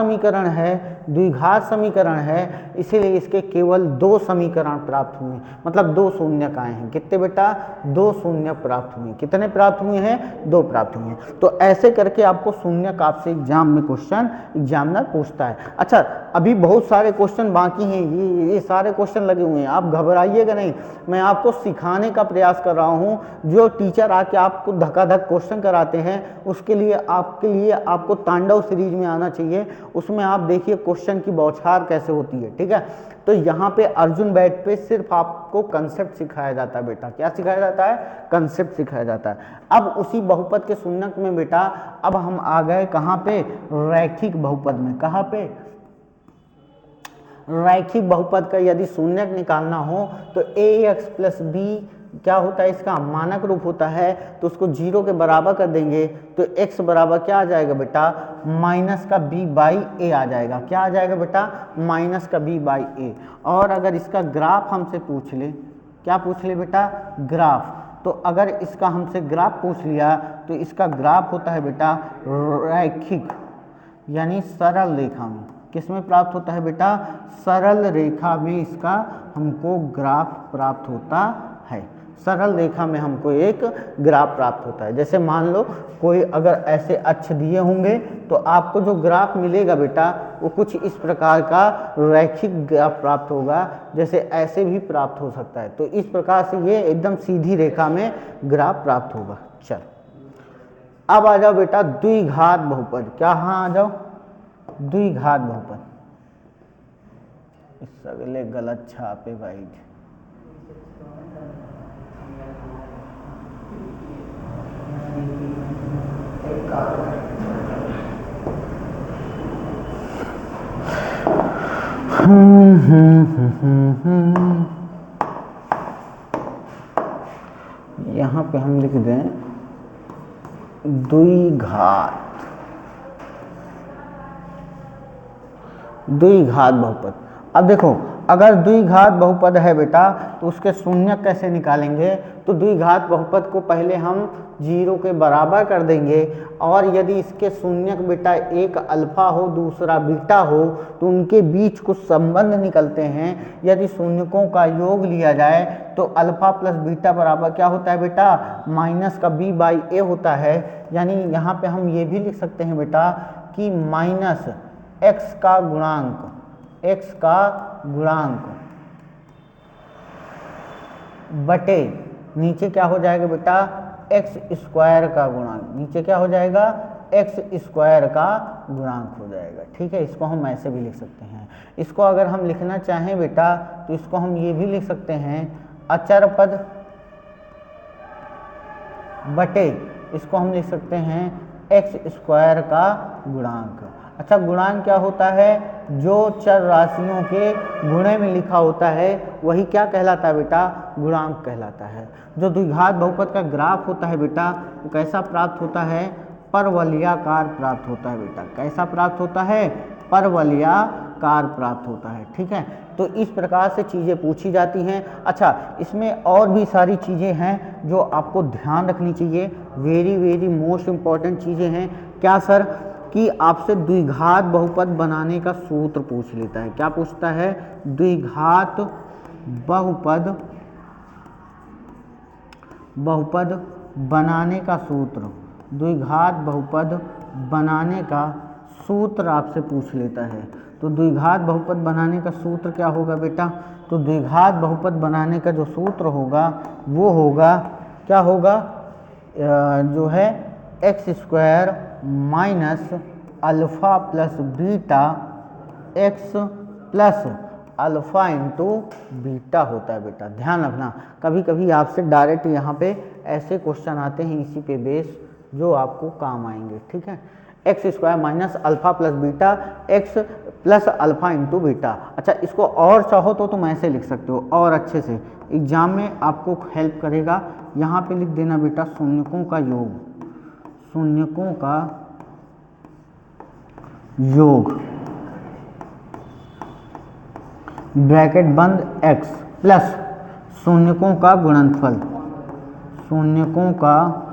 समीकरण है इसीलिए इसके केवल 2 समीकरण प्राप्त हुए, मतलब 2 शून्यक आए हैं। कितने बेटा? 2 शून्यक प्राप्त हुए। कितने प्राप्त हुए हैं? 2 प्राप्त हुए हैं। तो ऐसे करके आपको शून्यक आपसे एग्जाम में क्वेश्चन एग्जामिनर पूछता है। अच्छा, अभी बहुत सारे क्वेश्चन बाकी हैं, ये सारे क्वेश्चन लगे हुए हैं, आप घबराइएगा नहीं, मैं आपको सिखाने का प्रयास कर कर रहा हूँ। जो टीचर आके आपको धक्का-धक क्वेश्चन कराते हैं उसके लिए आपको तांडव सीरीज में आना चाहिए। उसमें आप देखिए क्वेश्चन की बौछार कैसे होती है, ठीक है। तो यहाँ पे अर्जुन बैट पे सिर्फ आपको कंसेप्ट सिखाया जाता है बेटा। क्या सिखाया जाता है? कंसेप्ट सिखाया जाता है। अब उसी बहुपद के शून्यक में बेटा अब हम आ गए कहाँ पे? रैखिक बहुपद में। कहाँ पे? रैखिक बहुपद का यदि शून्यक निकालना हो तो ax प्लस बी क्या होता है? इसका मानक रूप होता है, तो उसको 0 के बराबर कर देंगे तो x बराबर क्या आ जाएगा बेटा? माइनस का b बाई ए आ जाएगा। क्या आ जाएगा बेटा? माइनस का b बाई ए। और अगर इसका ग्राफ हमसे पूछ ले, क्या पूछ ले बेटा? ग्राफ। तो अगर इसका हमसे ग्राफ पूछ लिया तो इसका ग्राफ होता है बेटा रैखिक, यानी सरल रेखा में। किस में प्राप्त होता है बेटा? सरल रेखा में इसका हमको ग्राफ प्राप्त होता है। सरल रेखा में हमको एक ग्राफ प्राप्त होता है। जैसे मान लो कोई अगर ऐसे अक्ष दिए होंगे तो आपको जो ग्राफ मिलेगा बेटा वो कुछ इस प्रकार का रैखिक ग्राफ प्राप्त होगा। जैसे ऐसे भी प्राप्त हो सकता है। तो इस प्रकार से ये एकदम सीधी रेखा में ग्राफ प्राप्त होगा। चल अब आ जाओ बेटा द्विघात बहुपद। क्या? हाँ आ जाओ द्विघात बहुपद। इस अगले गलत छापे भाई। यहाँ पे हम लिख दें द्विघात बहुपद। अब देखो अगर द्विघात बहुपद है बेटा तो उसके शून्यक कैसे निकालेंगे? तो द्विघात बहुपद को पहले हम 0 के बराबर कर देंगे और यदि इसके शून्यक बेटा एक अल्फा हो दूसरा बीटा हो तो उनके बीच कुछ संबंध निकलते हैं। यदि शून्यकों का योग लिया जाए तो अल्फा प्लस बीटा बराबर क्या होता है बेटा? माइनस का b बाई ए होता है। यानी यहाँ पे हम ये भी लिख सकते हैं बेटा कि माइनस x का गुणांक बटे नीचे क्या हो जाएगा बेटा? एक्स स्क्वायर का गुणांक। नीचे क्या हो जाएगा? एक्स स्क्वायर का गुणांक हो जाएगा। ठीक है, इसको हम ऐसे भी लिख सकते हैं। इसको अगर हम लिखना चाहें बेटा तो इसको हम ये भी लिख सकते हैं अचर पद बटे इसको हम लिख सकते हैं एक्स स्क्वायर का गुणांक। अच्छा, गुणांक क्या होता है? जो चर राशियों के गुणे में लिखा होता है वही क्या कहलाता है बेटा? गुणांक कहलाता है। जो द्विघात बहुपद का ग्राफ होता है बेटा वो कैसा प्राप्त होता है? परवलयाकार प्राप्त होता है बेटा। कैसा प्राप्त होता है? परवलयाकार प्राप्त होता है। ठीक है, तो इस प्रकार से चीज़ें पूछी जाती हैं। अच्छा, इसमें और भी सारी चीज़ें हैं जो आपको ध्यान रखनी चाहिए। वेरी मोस्ट इम्पॉर्टेंट चीज़ें हैं। क्या सर? कि आपसे द्विघात बहुपद बनाने का सूत्र पूछ लेता है। क्या पूछता है? द्विघात बहुपद बनाने का सूत्र। द्विघात बहुपद बनाने का सूत्र आपसे पूछ लेता है। तो द्विघात बहुपद बनाने का सूत्र क्या होगा बेटा? तो द्विघात बहुपद बनाने का जो सूत्र होगा वो होगा, क्या होगा? जो है x square minus alpha plus beta X plus alpha into beta होता है बेटा। ध्यान रखना, कभी कभी आपसे डायरेक्ट यहाँ पे ऐसे क्वेश्चन आते हैं इसी पे बेस जो आपको काम आएंगे। ठीक है, x square minus alpha plus beta X plus alpha into beta. अच्छा, इसको और चाहो तो तुम ऐसे लिख सकते हो और अच्छे से, एग्जाम में आपको हेल्प करेगा। यहाँ पे लिख देना बेटा शून्यकों का योग, शून्यकों का योग ब्रैकेट बंद x प्लस शून्यकों का गुणनफल, शून्यकों का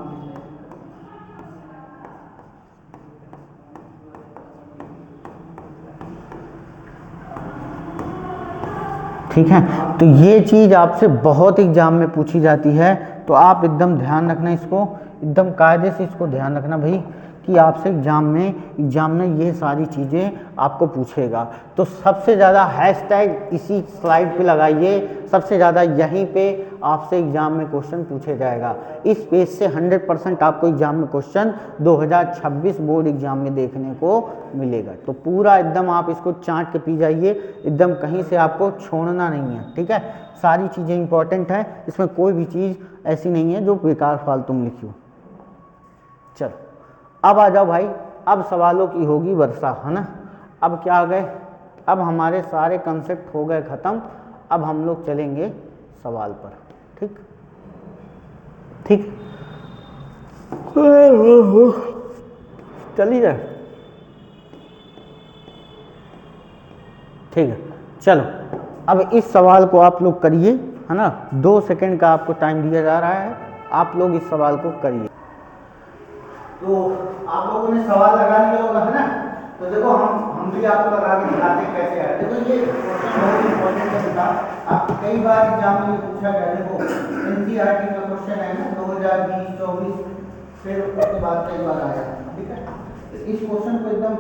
ठीक है। तो ये चीज़ आपसे बहुत एग्जाम में पूछी जाती है, तो आप एकदम ध्यान रखना, इसको एकदम कायदे से इसको ध्यान रखना भाई कि आपसे एग्जाम में ये सारी चीज़ें आपको पूछेगा। तो सबसे ज़्यादा हैशटैग इसी स्लाइड पे लगाइए, सबसे ज़्यादा यहीं पे आपसे एग्जाम में क्वेश्चन पूछे जाएगा। इस पेज से 100% आपको एग्जाम में क्वेश्चन 2026 बोर्ड एग्जाम में देखने को मिलेगा। तो पूरा एकदम आप इसको चाट के पी जाइए, एकदम कहीं से आपको छोड़ना नहीं है, ठीक है। सारी चीज़ें इंपॉर्टेंट हैं, इसमें कोई भी चीज़ ऐसी नहीं है जो बेकार फालतू में लिखी हो। चलो अब आ जाओ भाई, अब सवालों की होगी वर्षा, है ना। अब क्या आ गए, अब हमारे सारे कंसेप्ट हो गए ख़त्म। अब हम लोग चलेंगे सवाल पर, ठीक ठीक चलिए, ठीक है। चलो अब इस सवाल को आप लोग करिए, है ना। 2 सेकंड का आपको टाइम दिया जा रहा है, आप लोग इस सवाल को करिए। तो आप लोगों ने सवाल लगा लिया होगा, है ना। तो देखो हम भी आपको लगा के दिखाते हैं कैसे है। देखो ये क्वेश्चन बहुत इंपॉर्टेंट है बेटा, आप कई बार एग्जाम में पूछा गया। देखो एनसीईआरटी का क्वेश्चन है ना 2020-24, फिर उसके बाद कई बार आया, ठीक है। तो इस क्वेश्चन को एकदम,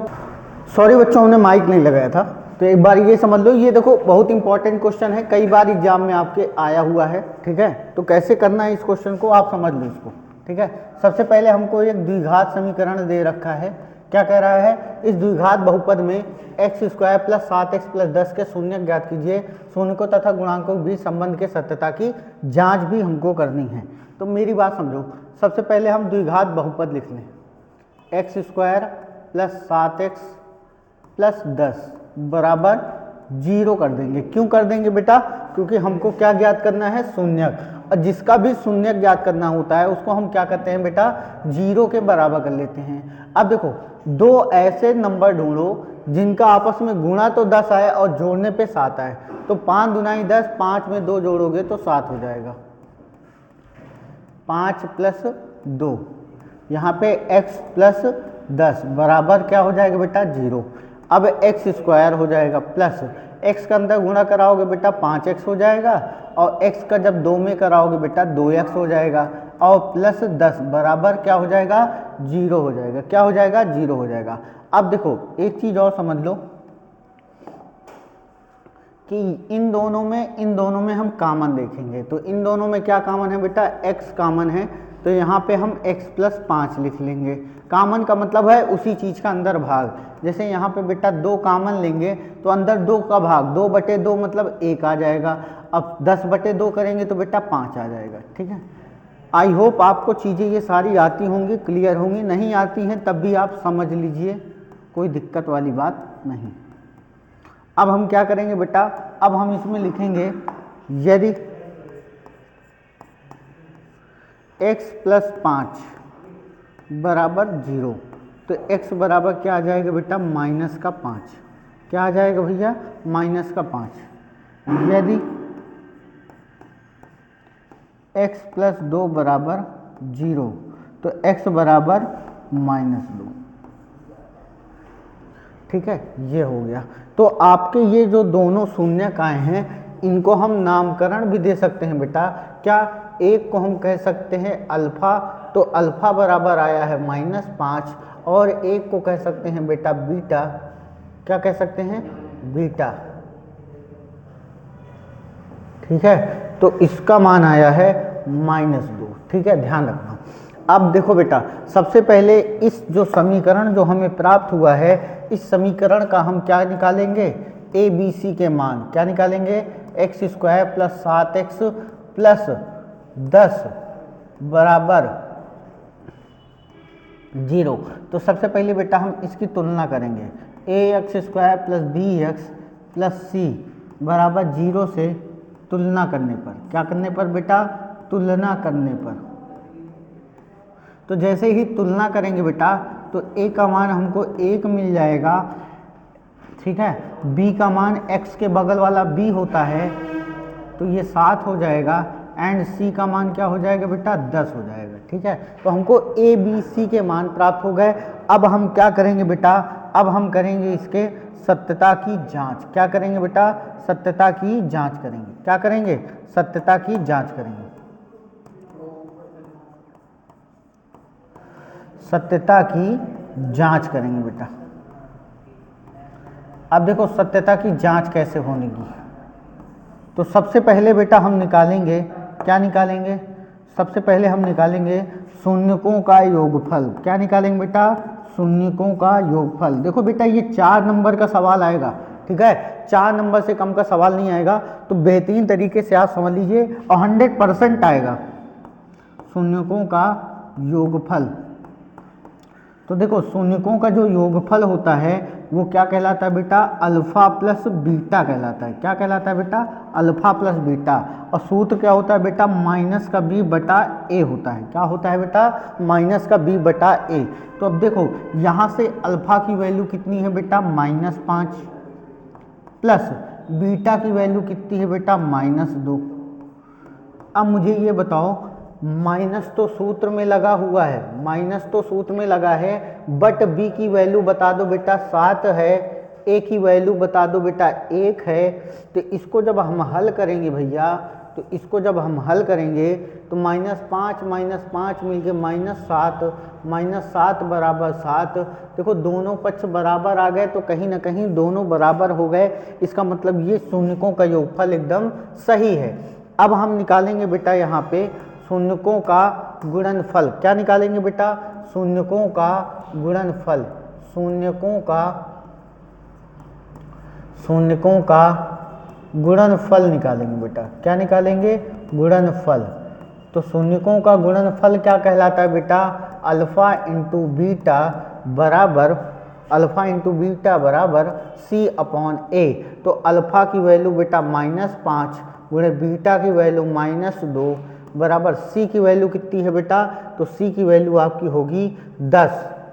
सॉरी बच्चों हमने माइक नहीं लगाया था, तो एक बार ये समझ लो। ये देखो बहुत इंपॉर्टेंट क्वेश्चन है, कई बार एग्जाम में आपके आया हुआ है, ठीक है। तो कैसे करना है इस क्वेश्चन को आप समझ लो इसको, ठीक है। सबसे पहले हमको एक द्विघात समीकरण दे रखा है। क्या कह रहा है, इस द्विघात बहुपद में x² + 7x + 10 के शून्य ज्ञात कीजिए। शून्यकों तथा गुणांकों के बीच संबंध के सत्यता की जांच भी हमको करनी है। तो मेरी बात समझो, सबसे पहले हम द्विघात बहुपद लिख लें। x² + 7x + 10 बराबर 0 कर देंगे। क्यों कर देंगे बेटा, क्योंकि हमको क्या ज्ञात करना है, शून्यक। और जिसका भी शून्यक ज्ञात करना होता है उसको हम क्या करते हैं बेटा, 0 के बराबर कर लेते हैं। अब देखो दो ऐसे नंबर ढूंढो जिनका आपस में गुणा तो 10 आए और जोड़ने पे 7 आए। तो 5 दूनी 10, 5 में 2 जोड़ोगे तो 7 हो जाएगा। 5 + 2, यहाँ पे x + 10 बराबर क्या हो जाएगा बेटा, 0। अब x² हो जाएगा प्लस x का अंदर गुणा कराओगे बेटा 5x हो जाएगा, और x का जब 2 में कराओगे बेटा 2x हो जाएगा, और प्लस 10 बराबर क्या हो जाएगा, 0 हो जाएगा। क्या हो जाएगा, 0 हो जाएगा। अब देखो एक चीज़ और समझ लो कि इन दोनों में हम कॉमन देखेंगे। तो इन दोनों में क्या कॉमन है बेटा, x कॉमन है। तो यहाँ पे हम x + 5 लिख लेंगे। कॉमन का मतलब है उसी चीज़ का अंदर भाग। जैसे यहाँ पे बेटा 2 कॉमन लेंगे तो अंदर 2 का भाग 2/2 मतलब 1 आ जाएगा। अब 10/2 करेंगे तो बेटा 5 आ जाएगा, ठीक है। आई होप आपको चीज़ें ये सारी आती होंगी, क्लियर होंगी। नहीं आती हैं तब भी आप समझ लीजिए, कोई दिक्कत वाली बात नहीं। अब हम क्या करेंगे बेटा, अब हम इसमें लिखेंगे यदि x + 5 बराबर 0, तो x बराबर क्या आ जाएगा बेटा, -5। क्या आ जाएगा भैया, -5। यदि x + 2 बराबर 0, तो x बराबर -2, ठीक है। ये हो गया। तो आपके ये जो दोनों शून्यक आए हैं इनको हम नामकरण भी दे सकते हैं बेटा। क्या, एक को हम कह सकते हैं अल्फा, तो अल्फा बराबर आया है -5, और एक को कह सकते हैं बेटा बीटा। क्या कह सकते हैं, बीटा, ठीक है। तो इसका मान आया है -2, ठीक है, ध्यान रखना। अब देखो बेटा, सबसे पहले इस जो समीकरण जो हमें प्राप्त हुआ है, इस समीकरण का हम क्या निकालेंगे, ए बी सी के मान। क्या निकालेंगे, x² + 7x + 10 बराबर 0। तो सबसे पहले बेटा हम इसकी तुलना करेंगे। ax² + bx + c बराबर 0 से तुलना करने पर, क्या करने पर बेटा, तुलना करने पर। तो जैसे ही तुलना करेंगे बेटा तो a का मान हमको 1 मिल जाएगा, ठीक है। b का मान x के बगल वाला b होता है तो ये 7 हो जाएगा, एंड c का मान क्या हो जाएगा बेटा, 10 हो जाएगा, ठीक है। तो हमको a b c के मान प्राप्त हो गए। अब हम क्या करेंगे बेटा, अब हम करेंगे इसके सत्यता की जांच। क्या करेंगे बेटा, सत्यता की जांच करेंगे। क्या करेंगे, सत्यता की जांच करेंगे। सत्यता की जांच करेंगे बेटा। अब देखो सत्यता की जांच कैसे होगी। तो सबसे पहले बेटा हम निकालेंगे, क्या निकालेंगे, सबसे पहले हम निकालेंगे शून्यकों का योगफल। क्या निकालेंगे बेटा, शून्यकों का योगफल। देखो बेटा ये 4 नंबर का सवाल आएगा, ठीक है, 4 नंबर से कम का सवाल नहीं आएगा, तो बेहतरीन तरीके से आप समझ लीजिए और 100% आएगा शून्यकों का योगफल। तो देखो शून्यकों का जो योगफल होता है वो क्या कहलाता है बेटा, अल्फा प्लस बीटा कहलाता है। क्या कहलाता है बेटा, अल्फा प्लस बीटा। और सूत्र क्या होता है बेटा, माइनस का बी बटा ए होता है। क्या होता है बेटा, माइनस का बी बटा ए। तो अब देखो यहाँ से अल्फा की वैल्यू कितनी है बेटा, -5 प्लस बीटा की वैल्यू कितनी है बेटा, -2। अब मुझे ये बताओ, माइनस तो सूत्र में लगा हुआ है, माइनस तो सूत्र में लगा है, बट बी की वैल्यू बता दो बेटा 7 है, ए की वैल्यू बता दो बेटा 1 है। तो इसको जब हम हल करेंगे भैया, तो इसको जब हम हल करेंगे तो -5 मिलके -7, -7 बराबर 7। देखो दोनों पक्ष बराबर आ गए, तो कहीं ना कहीं दोनों बराबर हो गए, इसका मतलब ये शून्यकों का योगफल एकदम सही है। अब हम निकालेंगे बेटा यहाँ पे शून्यकों का गुणनफल। क्या निकालेंगे बेटा, शून्यकों का गुणनफल। शून्यकों का गुणनफल निकालेंगे बेटा। क्या निकालेंगे, गुणनफल। तो शून्यकों का गुणनफल क्या कहलाता है बेटा, अल्फा इंटू बीटा बराबर C/A। तो अल्फा की वैल्यू बेटा -5 गुणे बीटा की वैल्यू -2 बराबर सी की वैल्यू कितनी है बेटा, तो सी की वैल्यू आपकी होगी 10।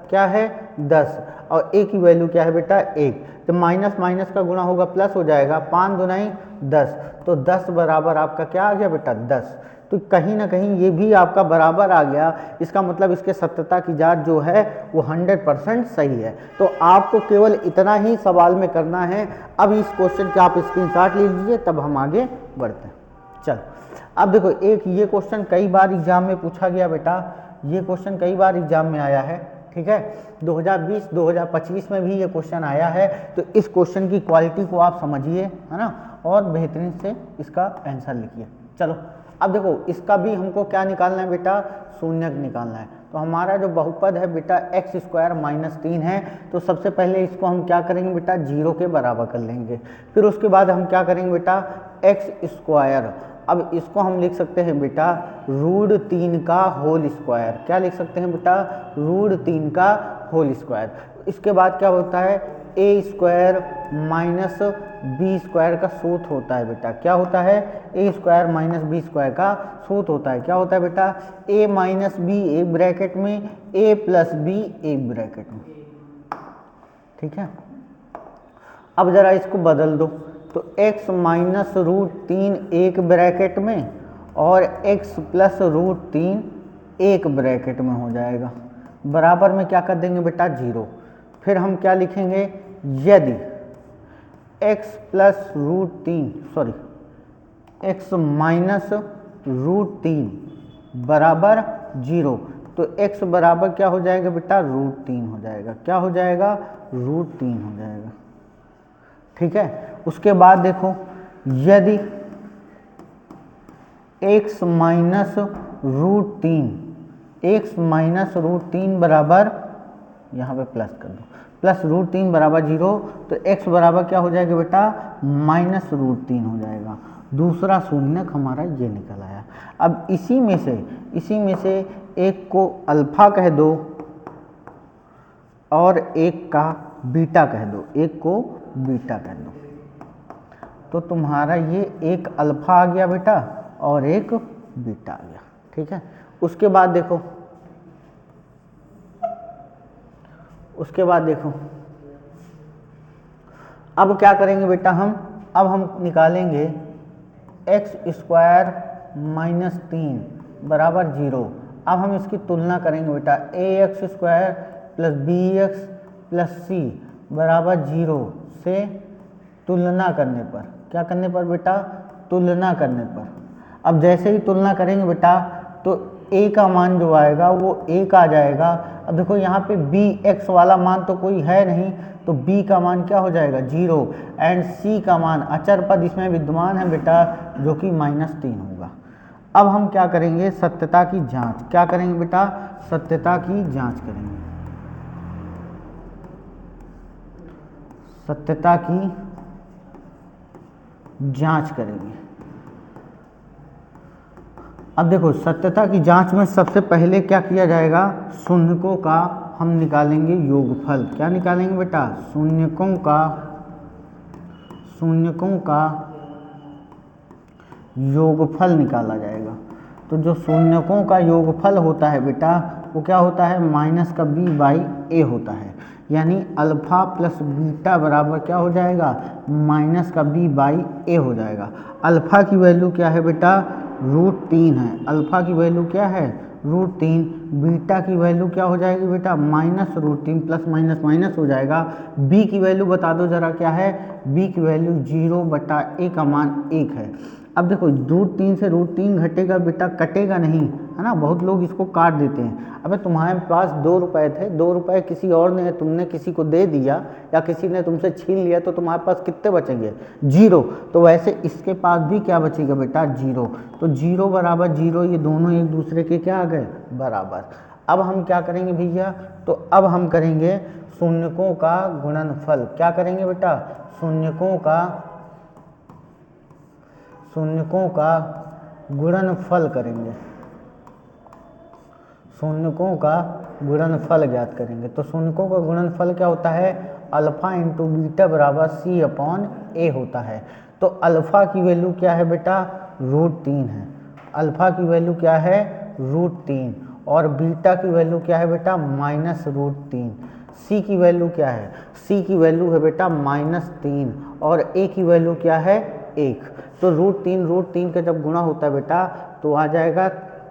क्या है, 10। और ए की वैल्यू क्या है बेटा, 1। तो माइनस माइनस का गुणा होगा प्लस हो जाएगा, 5 दूनी 10। तो 10 बराबर आपका क्या आ गया बेटा, 10। तो कहीं ना कहीं ये भी आपका बराबर आ गया, इसका मतलब इसके सत्यता की जांच जो है वो 100% सही है। तो आपको केवल इतना ही सवाल में करना है। अब इस क्वेश्चन के आप स्क्रीनशॉट ले लीजिए, तब हम आगे बढ़ते हैं। चल अब देखो, एक ये क्वेश्चन कई बार एग्जाम में पूछा गया बेटा, ये क्वेश्चन कई बार एग्जाम में आया है, ठीक है, 2020 2025 में भी ये क्वेश्चन आया है। तो इस क्वेश्चन की क्वालिटी को आप समझिए, है ना, और बेहतरीन से इसका आंसर लिखिए। चलो अब देखो, इसका भी हमको क्या निकालना है बेटा, शून्यक निकालना है। तो हमारा जो बहुपद है बेटा x² - 3 है, तो सबसे पहले इसको हम क्या करेंगे बेटा, 0 के बराबर कर लेंगे। फिर उसके बाद हम क्या करेंगे बेटा, x²। अब इसको हम लिख सकते हैं बेटा √3 का होल स्क्वायर। क्या लिख सकते हैं बेटा, √3 का होल स्क्वायर। इसके बाद क्या होता है, a² - b² का सूत्र होता है बेटा। क्या होता है, a² - b² का सूत्र होता है। क्या होता है बेटा, a - b एक ब्रैकेट में, a + b एक ब्रैकेट में, ठीक है। अब जरा इसको बदल दो, तो x - √3 एक ब्रैकेट में और x + √3 एक ब्रैकेट में हो जाएगा। बराबर में क्या कर देंगे बेटा, 0। फिर हम क्या लिखेंगे, यदि x + √3 x -√3 बराबर 0, तो x बराबर क्या हो जाएगा बेटा, √3 हो जाएगा। क्या हो जाएगा, √3 हो जाएगा, ठीक है। उसके बाद देखो, यदि x - √3 बराबर, यहाँ पे प्लस कर दो, +√3 बराबर 0, तो x बराबर क्या हो जाएगा बेटा, -√3 हो जाएगा। दूसरा शून्यक हमारा ये निकल आया। अब इसी में से एक को अल्फा कह दो और एक का बीटा कह दो, एक को बीटा कह दो, तो तुम्हारा ये एक अल्फा आ गया बेटा और एक बीटा आ गया, ठीक है। उसके बाद देखो, अब क्या करेंगे बेटा, अब हम निकालेंगे x² - 3 बराबर 0। अब हम इसकी तुलना करेंगे बेटा, ax² + bx + c बराबर 0 से तुलना करने पर, क्या करने पर बेटा, तुलना करने पर। अब जैसे ही तुलना करेंगे बेटा, तो a का मान जो आएगा वो 1 आ जाएगा। अब देखो यहाँ पे bx वाला मान तो कोई है नहीं, तो b का मान क्या हो जाएगा 0 एंड c का मान अचर पद इसमें विद्यमान है बेटा जो कि -3 होगा। अब हम क्या करेंगे, सत्यता की जांच। क्या करेंगे बेटा, सत्यता की जांच करेंगे। सत्यता की जांच करेंगे। अब देखो सत्यता की जांच में सबसे पहले क्या किया जाएगा, शून्यकों का हम निकालेंगे योगफल। क्या निकालेंगे बेटा, शून्यकों का योगफल निकाला जाएगा। तो जो शून्यकों का योगफल होता है बेटा वो क्या होता है, माइनस का b/a होता है। यानी अल्फा प्लस बीटा बराबर क्या हो जाएगा, माइनस का b/a हो जाएगा। अल्फा की वैल्यू क्या है बेटा, √3 है। अल्फा की वैल्यू क्या है, √3। बीटा की वैल्यू क्या हो जाएगी बेटा, -√3 प्लस माइनस माइनस हो जाएगा। b की वैल्यू बता दो जरा क्या है, b की वैल्यू 0/a का मान 1 है। अब देखो √3 से √3 घटेगा बेटा, कटेगा नहीं, है ना, बहुत लोग इसको काट देते हैं। अबे तुम्हारे पास 2 रुपए थे, 2 रुपए किसी और ने, तुमने किसी को दे दिया या किसी ने तुमसे छीन लिया, तो तुम्हारे पास कितने बचेंगे, 0। तो वैसे इसके पास भी क्या बचेगा बेटा, 0। तो 0 बराबर 0, ये दोनों एक दूसरे के क्या आ गए, बराबर। अब हम क्या करेंगे भैया, तो अब हम करेंगे शून्यकों का गुणनफल। क्या करेंगे बेटा, शून्यकों का गुणनफल करेंगे। शून्यकों का गुणनफल ज्ञात करेंगे। तो शून्यकों का गुणनफल क्या होता है, अल्फा इंटू बीटा बराबर c/a होता है। तो अल्फा की वैल्यू क्या है बेटा, √3 है। अल्फा की वैल्यू क्या है, √3, और बीटा की वैल्यू क्या है बेटा, -√3। सी की वैल्यू क्या है, सी की वैल्यू है बेटा -3, और ए की वैल्यू क्या है, 1। तो √3 का जब गुणा होता है बेटा तो आ जाएगा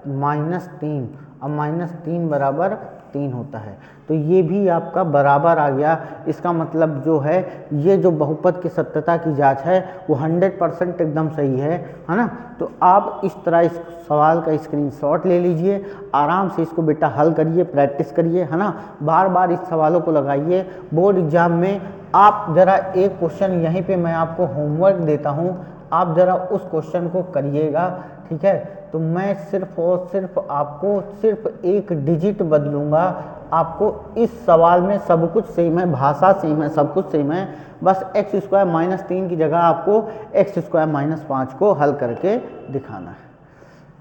-3, अब -3 बराबर 3 होता है। तो ये भी आपका बराबर आ गया। इसका मतलब जो है ये जो बहुपद की सत्यता की जांच है वो 100% एकदम सही है ना। तो आप इस तरह इस सवाल का स्क्रीनशॉट ले लीजिए, आराम से इसको बेटा हल करिए, प्रैक्टिस करिए, है ना, बार बार इस सवालों को लगाइए। बोर्ड एग्जाम में आप ज़रा एक क्वेश्चन यहीं पे मैं आपको होमवर्क देता हूँ, आप ज़रा उस क्वेश्चन को करिएगा, ठीक है। तो मैं सिर्फ और सिर्फ आपको सिर्फ एक डिजिट बदलूंगा, आपको इस सवाल में सब कुछ सेम है, भाषा सेम है, सब कुछ सेम है, बस x² -3 की जगह आपको x² -5 को हल करके दिखाना है।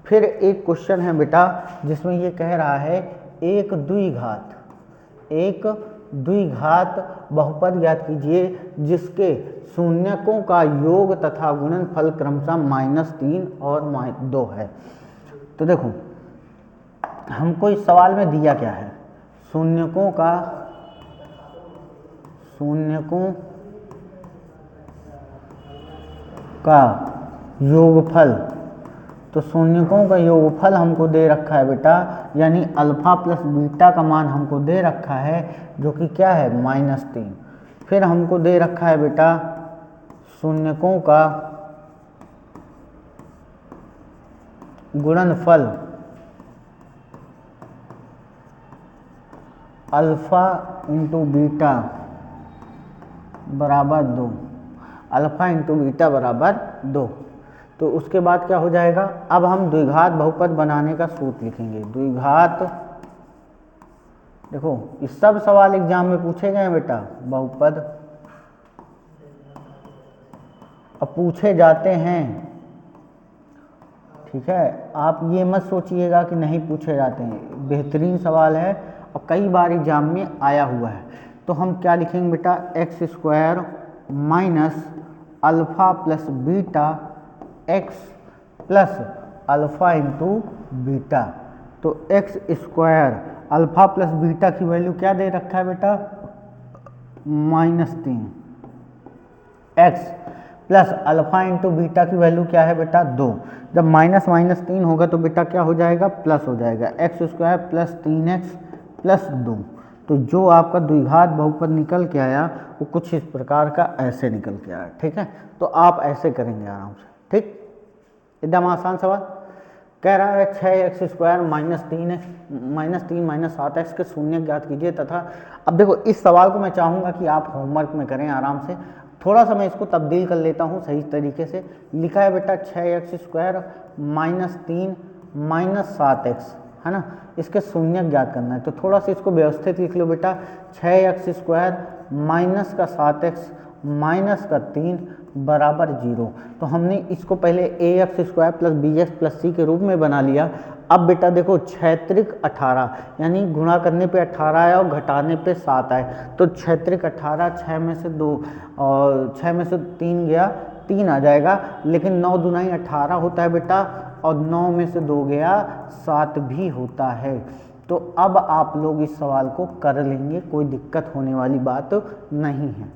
फिर एक क्वेश्चन है बेटा जिसमें ये कह रहा है एक द्विघात बहुपद ज्ञात कीजिए जिसके शून्यकों का योग तथा गुणनफल क्रमशः -3 और -2 है। तो देखो हमको इस सवाल में दिया क्या है, शून्यकों का योगफल। तो शून्यकों का योगफल हमको दे रखा है बेटा, यानी अल्फा प्लस बीटा का मान हमको दे रखा है जो कि क्या है, -3। फिर हमको दे रखा है बेटा शून्यकों का गुणनफल अल्फा इंटू बीटा बराबर 2, अल्फा इंटू बीटा बराबर 2। तो उसके बाद क्या हो जाएगा, अब हम द्विघात बहुपद बनाने का सूत्र लिखेंगे। द्विघात, देखो इस सब सवाल एग्जाम में पूछे गए हैं बेटा, बहुपद अब पूछे जाते हैं, ठीक है। आप ये मत सोचिएगा कि नहीं पूछे जाते हैं, बेहतरीन सवाल है और कई बार एग्जाम में आया हुआ है। तो हम क्या लिखेंगे बेटा, x² minus alpha plus beta x plus alpha into beta. तो x² अल्फा प्लस बीटा की वैल्यू क्या दे रखा है बेटा, -3, x plus alpha into beta की वैल्यू क्या है बेटा, 2। जब -3 होगा तो बेटा क्या हो जाएगा, प्लस हो जाएगा, x² प्लस 3x प्लस 2। तो जो आपका द्विघात बहुपद निकल के आया वो कुछ इस प्रकार का ऐसे निकल के आया, ठीक है। तो आप ऐसे करेंगे आराम से, ठीक, एकदम आसान सवाल। कह रहा है 6x² -3 -7x के शून्य ज्ञात कीजिए तथा। अब देखो इस सवाल को मैं चाहूँगा कि आप होमवर्क में करें आराम से। थोड़ा सा मैं इसको तब्दील कर लेता हूँ सही तरीके से। लिखा है बेटा 6x² -3 -7x, है ना, इसके शून्य ज्ञात करना है। तो थोड़ा सा इसको व्यवस्थित लिख लो बेटा। 6x² माइनस का 7x माइनस का 3 बराबर 0। तो हमने इसको पहले ax² plus bx plus c के रूप में बना लिया। अब बेटा देखो 6 18 यानी गुणा करने पे 18 आया और घटाने पे 7 आए। तो 6 18, 6 में से 2 और 6 में से 3 गया, 3 आ जाएगा। लेकिन 9 दूनाई 18 होता है बेटा, और 9 में से 2 गया 7 भी होता है। तो अब आप लोग इस सवाल को कर लेंगे, कोई दिक्कत होने वाली बात नहीं है।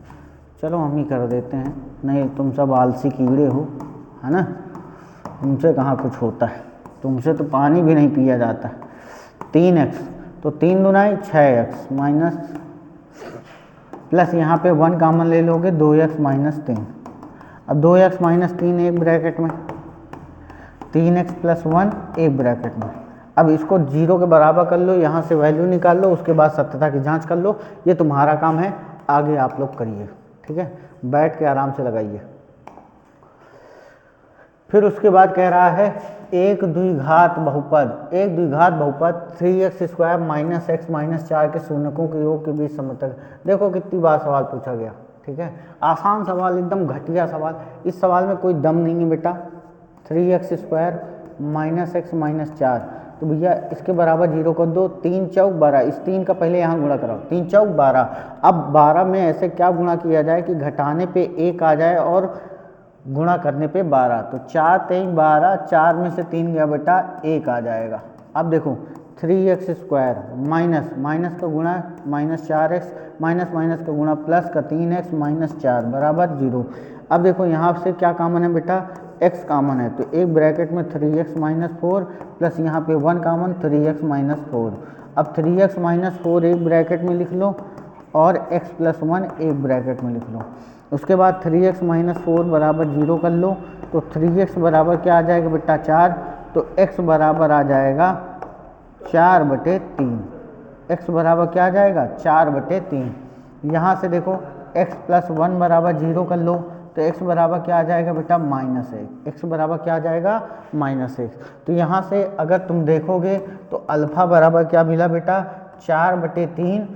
चलो हम ही कर देते हैं, नहीं तुम सब आलसी कीड़े हो, है ना, तुमसे कहाँ कुछ होता है, तुमसे तो पानी भी नहीं पिया जाता। 3x, तो 3 दूनाई 6x माइनस, प्लस यहाँ पे 1 कॉमन ले लोगे, 2x माइनस 3। अब 2x माइनस 3 एक ब्रैकेट में, 3x प्लस 1 एक ब्रैकेट में। अब इसको 0 के बराबर कर लो, यहाँ से वैल्यू निकाल लो, उसके बाद सत्यता की जांच कर लो। ये तुम्हारा काम है, आगे आप लोग करिए, ठीक है, बैठ के आराम से लगाइए। फिर उसके बाद कह रहा है एक द्विघात बहुपद 3x² माइनस x माइनस 4 के शून्यकों के योग के बीच समर्थक। देखो कितनी बार सवाल पूछा गया, ठीक है, आसान सवाल, एकदम घटिया सवाल। इस सवाल में कोई दम नहीं है बेटा। 3x² माइनस x माइनस 4, तो भैया इसके बराबर 0 कर दो। 3 चौक 12, इस 3 का पहले यहाँ गुणा कराओ, 3 चौक 12। अब 12 में ऐसे क्या गुणा किया जाए कि घटाने पे 1 आ जाए और गुणा करने पे 12। तो 4 3 12, 4 में से 3 गया बेटा, 1 आ जाएगा। अब देखो 3x² माइनस माइनस का गुणा माइनस 4x माइनस माइनस का गुणा प्लस का 3x माइनस 4 बराबर 0। अब देखो यहाँ से क्या कॉमन है बेटा, x कॉमन है, तो एक ब्रैकेट में 3x माइनस 4 प्लस यहाँ पे 1 कॉमन 3x माइनस 4। अब 3x माइनस 4 एक ब्रैकेट में लिख लो और x प्लस 1 एक ब्रैकेट में लिख लो। उसके बाद 3x माइनस 4 बराबर 0 कर लो, तो 3x बराबर क्या आ जाएगा बेटा 4, तो x बराबर आ जाएगा 4/3। x बराबर क्या आ जाएगा 4/3। यहाँ से देखो x प्लस 1 बराबर 0 कर लो, तो x बराबर क्या आ जाएगा बेटा -1। x बराबर क्या आ जाएगा -1। तो यहाँ से अगर तुम देखोगे तो अल्फा बराबर क्या मिला बेटा 4/3,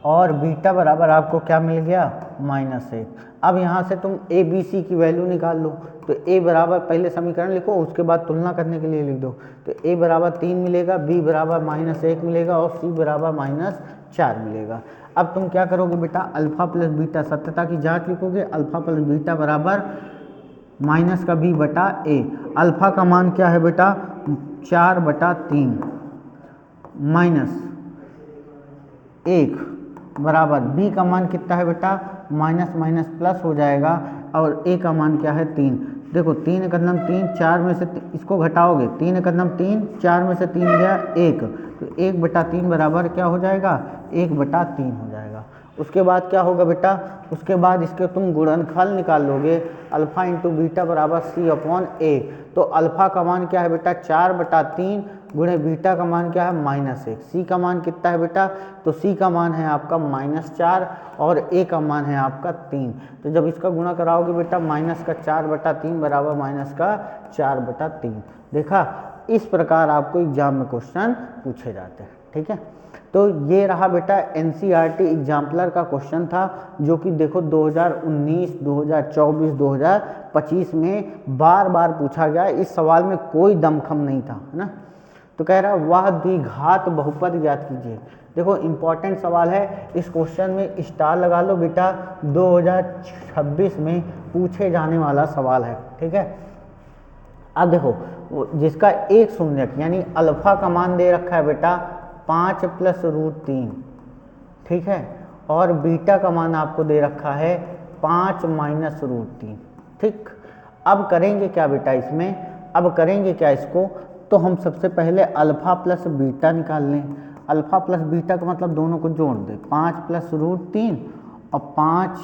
और बीटा बराबर आपको क्या मिल गया -1। अब यहाँ से तुम a b c की वैल्यू निकाल लो। तो a बराबर पहले समीकरण लिखो, उसके बाद तुलना करने के लिए लिख दो। तो a बराबर 3 मिलेगा, b बराबर -1 मिलेगा और c बराबर -4 मिलेगा। अब तुम क्या करोगे बेटा, अल्फा प्लस बीटा सत्यता की जांच लिखोगे। अल्फा प्लस बीटा बराबर माइनस का b बटा a। अल्फा का मान क्या है बेटा 4/3 माइनस 1 बराबर b का मान कितना है बेटा माइनस माइनस प्लस हो जाएगा, और a का मान क्या है 3। देखो 3 का नाम 3, 4 में से इसको घटाओगे, 3 का नाम 3, 4 में से 3 गया 1, तो 1/3 बराबर क्या हो जाएगा 1/3 हो जाएगा। उसके बाद क्या होगा बेटा, उसके बाद इसके तुम गुणनफल निकाल लोगे, अल्फा इंटू बीटा बराबर c/a। तो अल्फा का मान क्या है बेटा 4/3 गुणे बीटा का मान क्या है -1। c का मान कितना है बेटा, तो c का मान है आपका -4 और a का मान है आपका 3। तो जब इसका गुणा कराओगे बेटा -4/3 बराबर -4/3। देखा, इस प्रकार आपको एग्जाम में क्वेश्चन पूछे जाते हैं, ठीक है। तो ये रहा बेटा NCERT एग्जाम्पलर का क्वेश्चन था, जो कि देखो 2019, 2024, 2025 में बार बार पूछा गया। इस सवाल में कोई दमखम नहीं था, है ना। तो कह रहा वह द्विघात बहुपद ज्ञात कीजिए। देखो इंपॉर्टेंट सवाल है, इस क्वेश्चन में स्टार लगा लो बेटा, 2026 में पूछे जाने वाला सवाल है, ठीक है। अब देखो जिसका एक शून्यक यानी अल्फा का मान दे रखा है बेटा 5 + √3, ठीक है, और बीटा का मान आपको दे रखा है 5 - √3, ठीक। अब करेंगे क्या बेटा इसमें, अब करेंगे क्या इसको, तो हम सबसे पहले अल्फा प्लस बीटा निकाल लें। अल्फा प्लस बीटा का मतलब दोनों को जोड़ दें, 5 + √3 और 5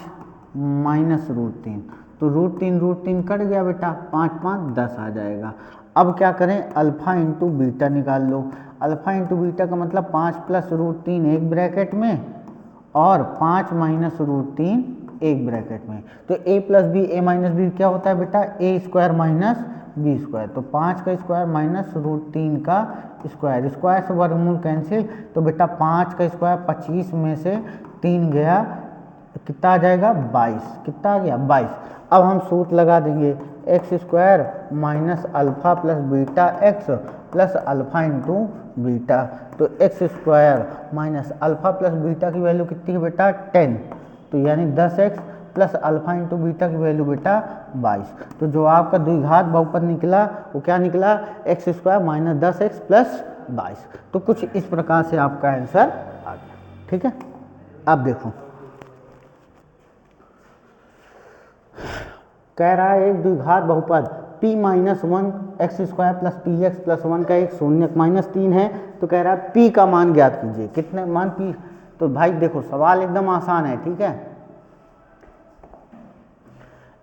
- √3, तो √3 कट गया बेटा, 5 × 5 = 10 आ जाएगा। अब क्या करें, अल्फा इंटू बीटा निकाल लो। अल्फा इंटू बीटा का मतलब 5 प्लस रूट 3 एक ब्रैकेट में और 5 माइनस रूट 3 एक ब्रैकेट में। तो a plus B, A minus B क्या होता है बेटा, A square minus B square. तो 5 का स्क्वायर माइनस रूट 3 का स्क्वायर, स्क्वायर से वर्गमूल कैंसिल, तो बेटा 5 का स्क्वायर 25 में से 3 गया, कितना आ जाएगा 22, कितना आ गया 22। अब हम सूत्र लगा देंगे, X square minus alpha plus beta X plus alpha into beta. तो X square minus alpha plus beta की वैल्यू कितनी है बेटा 10, तो यानी 10x plus alpha into beta की वैल्यू बेटा 22। तो जो आपका द्विघात बहुपद निकला वो क्या निकला, x square minus 10x plus 22। तो कुछ इस प्रकार से आपका आंसर आ गया। ठीक है, अब देखो कह रहा है एक द्विघात बहुपद p minus 1 x square plus P x plus 1 का एक शून्यक माइनस 3 है। तो कह रहा है p का मान ज्ञात कीजिए, कितने मान p। तो भाई देखो सवाल एकदम आसान है, ठीक है।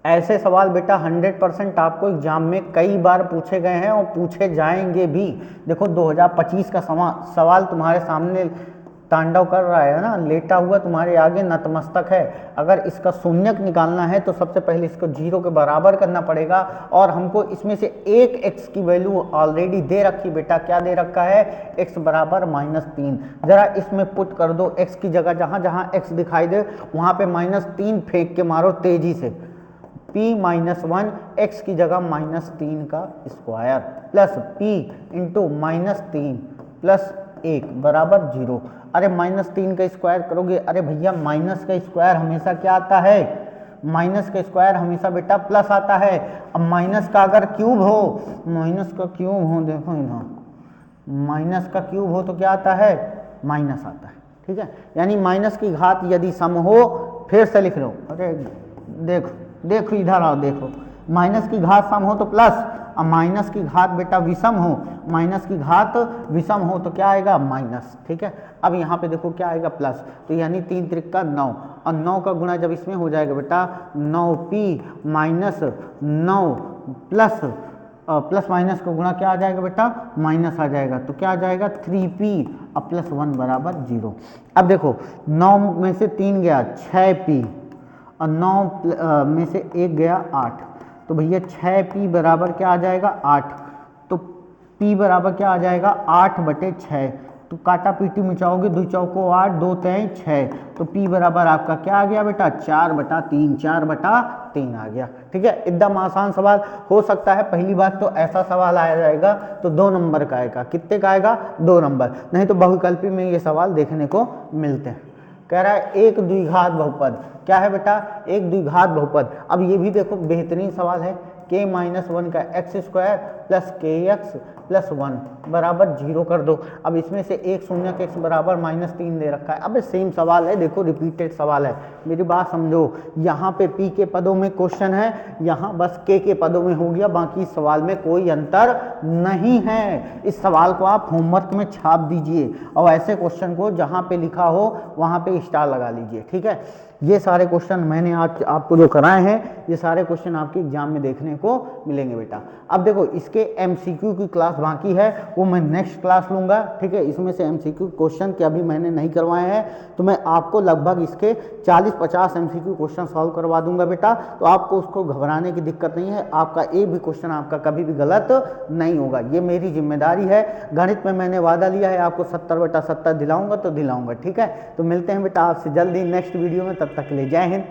ऐसे सवाल बेटा 100% आपको एग्जाम में कई बार पूछे गए हैं और पूछे जाएंगे भी। देखो 2025 का सवाल तुम्हारे सामने तांडव कर रहा है ना, लेटा हुआ तुम्हारे आगे नतमस्तक है। अगर इसका शून्यक निकालना है तो सबसे पहले इसको 0 के बराबर करना पड़ेगा और हमको इसमें से एक x की वैल्यू ऑलरेडी दे रखी बेटा, क्या दे रखा है, x बराबर -3। जरा इसमें पुट कर दो, x की जगह जहां जहां x दिखाई दे वहां पे -3 फेंक के मारो तेजी से। p माइनस 1 एक्स की जगह -3 का square plus p into -3 plus 1 बराबर 0। अरे -3 का स्क्वायर करोगे, अरे भैया माइनस का स्क्वायर हमेशा क्या आता है, माइनस का स्क्वायर हमेशा बेटा प्लस आता है। अब माइनस का अगर क्यूब हो, माइनस का क्यूब हो, देखो इधर माइनस का क्यूब हो तो क्या आता है, माइनस आता है। ठीक है, यानी माइनस की घात यदि सम हो, फिर से लिख लो, अरे देखो देखो इधर आओ, देखो माइनस की घात सम हो तो प्लस, और माइनस की घात बेटा विषम हो, माइनस की घात विषम हो तो क्या आएगा माइनस। ठीक है, अब यहाँ पे देखो क्या आएगा प्लस, तो यानी 3 त्रिक का 9 और 9 का गुणा जब इसमें हो जाएगा बेटा 9p minus 9 plus plus minus का गुणा क्या आ जाएगा बेटा माइनस आ जाएगा, तो क्या आ जाएगा 3p और प्लस 1 बराबर 0। अब देखो 9 में से 3 गया 6p और 9 में से 1 गया 8, तो भैया 6p बराबर क्या आ जाएगा 8। तो p बराबर क्या आ जाएगा 8/6। तो काटा पीटी मिटाओगे, 2 चौको 8, 2 तें 6, तो p बराबर आपका क्या आ गया बेटा 4/3, 4/3 आ गया। ठीक है, एकदम आसान सवाल हो सकता है। पहली बात तो ऐसा सवाल आया जाएगा तो 2 नंबर का आएगा, कितने का आएगा 2 नंबर, नहीं तो बहुविकल्पी में ये सवाल देखने को मिलते हैं। कह रहा है एक द्विघात बहुपद, क्या है बेटा एक द्विघात बहुपद। अब ये भी देखो बेहतरीन सवाल है, k माइनस 1 का एक्स स्क्वायर प्लस के एक्स प्लस 1 बराबर 0 कर दो। अब इसमें से एक शून्यक x बराबर -3 दे रखा है। अब सेम सवाल है, देखो रिपीटेड सवाल है, मेरी बात समझो। यहाँ पे p के पदों में क्वेश्चन है, यहाँ बस k के पदों में हो गया, बाकी इस सवाल में कोई अंतर नहीं है। इस सवाल को आप होमवर्क में छाप दीजिए और ऐसे क्वेश्चन को जहाँ पे लिखा हो वहाँ पे स्टार लगा लीजिए। ठीक है, ये सारे क्वेश्चन मैंने आज आपको जो कराए हैं, ये सारे क्वेश्चन आपके एग्जाम में देखने को मिलेंगे बेटा। अब देखो इसके एमसीक्यू की क्लास बाकी है, वो मैं नेक्स्ट क्लास लूँगा। ठीक है, इसमें से एमसीक्यू क्वेश्चन के अभी मैंने नहीं करवाए हैं, तो मैं आपको लगभग इसके 40-50 एमसीक्यू क्वेश्चन सॉल्व करवा दूंगा बेटा। तो आपको उसको घबराने की दिक्कत नहीं है, आपका एक भी क्वेश्चन आपका कभी भी गलत नहीं होगा, ये मेरी जिम्मेदारी है। गणित में मैंने वादा लिया है आपको 70/70 दिलाऊंगा तो दिलाऊंगा। ठीक है, तो मिलते हैं बेटा आपसे जल्दी नेक्स्ट वीडियो में, तब तक के लिए जय हिंद।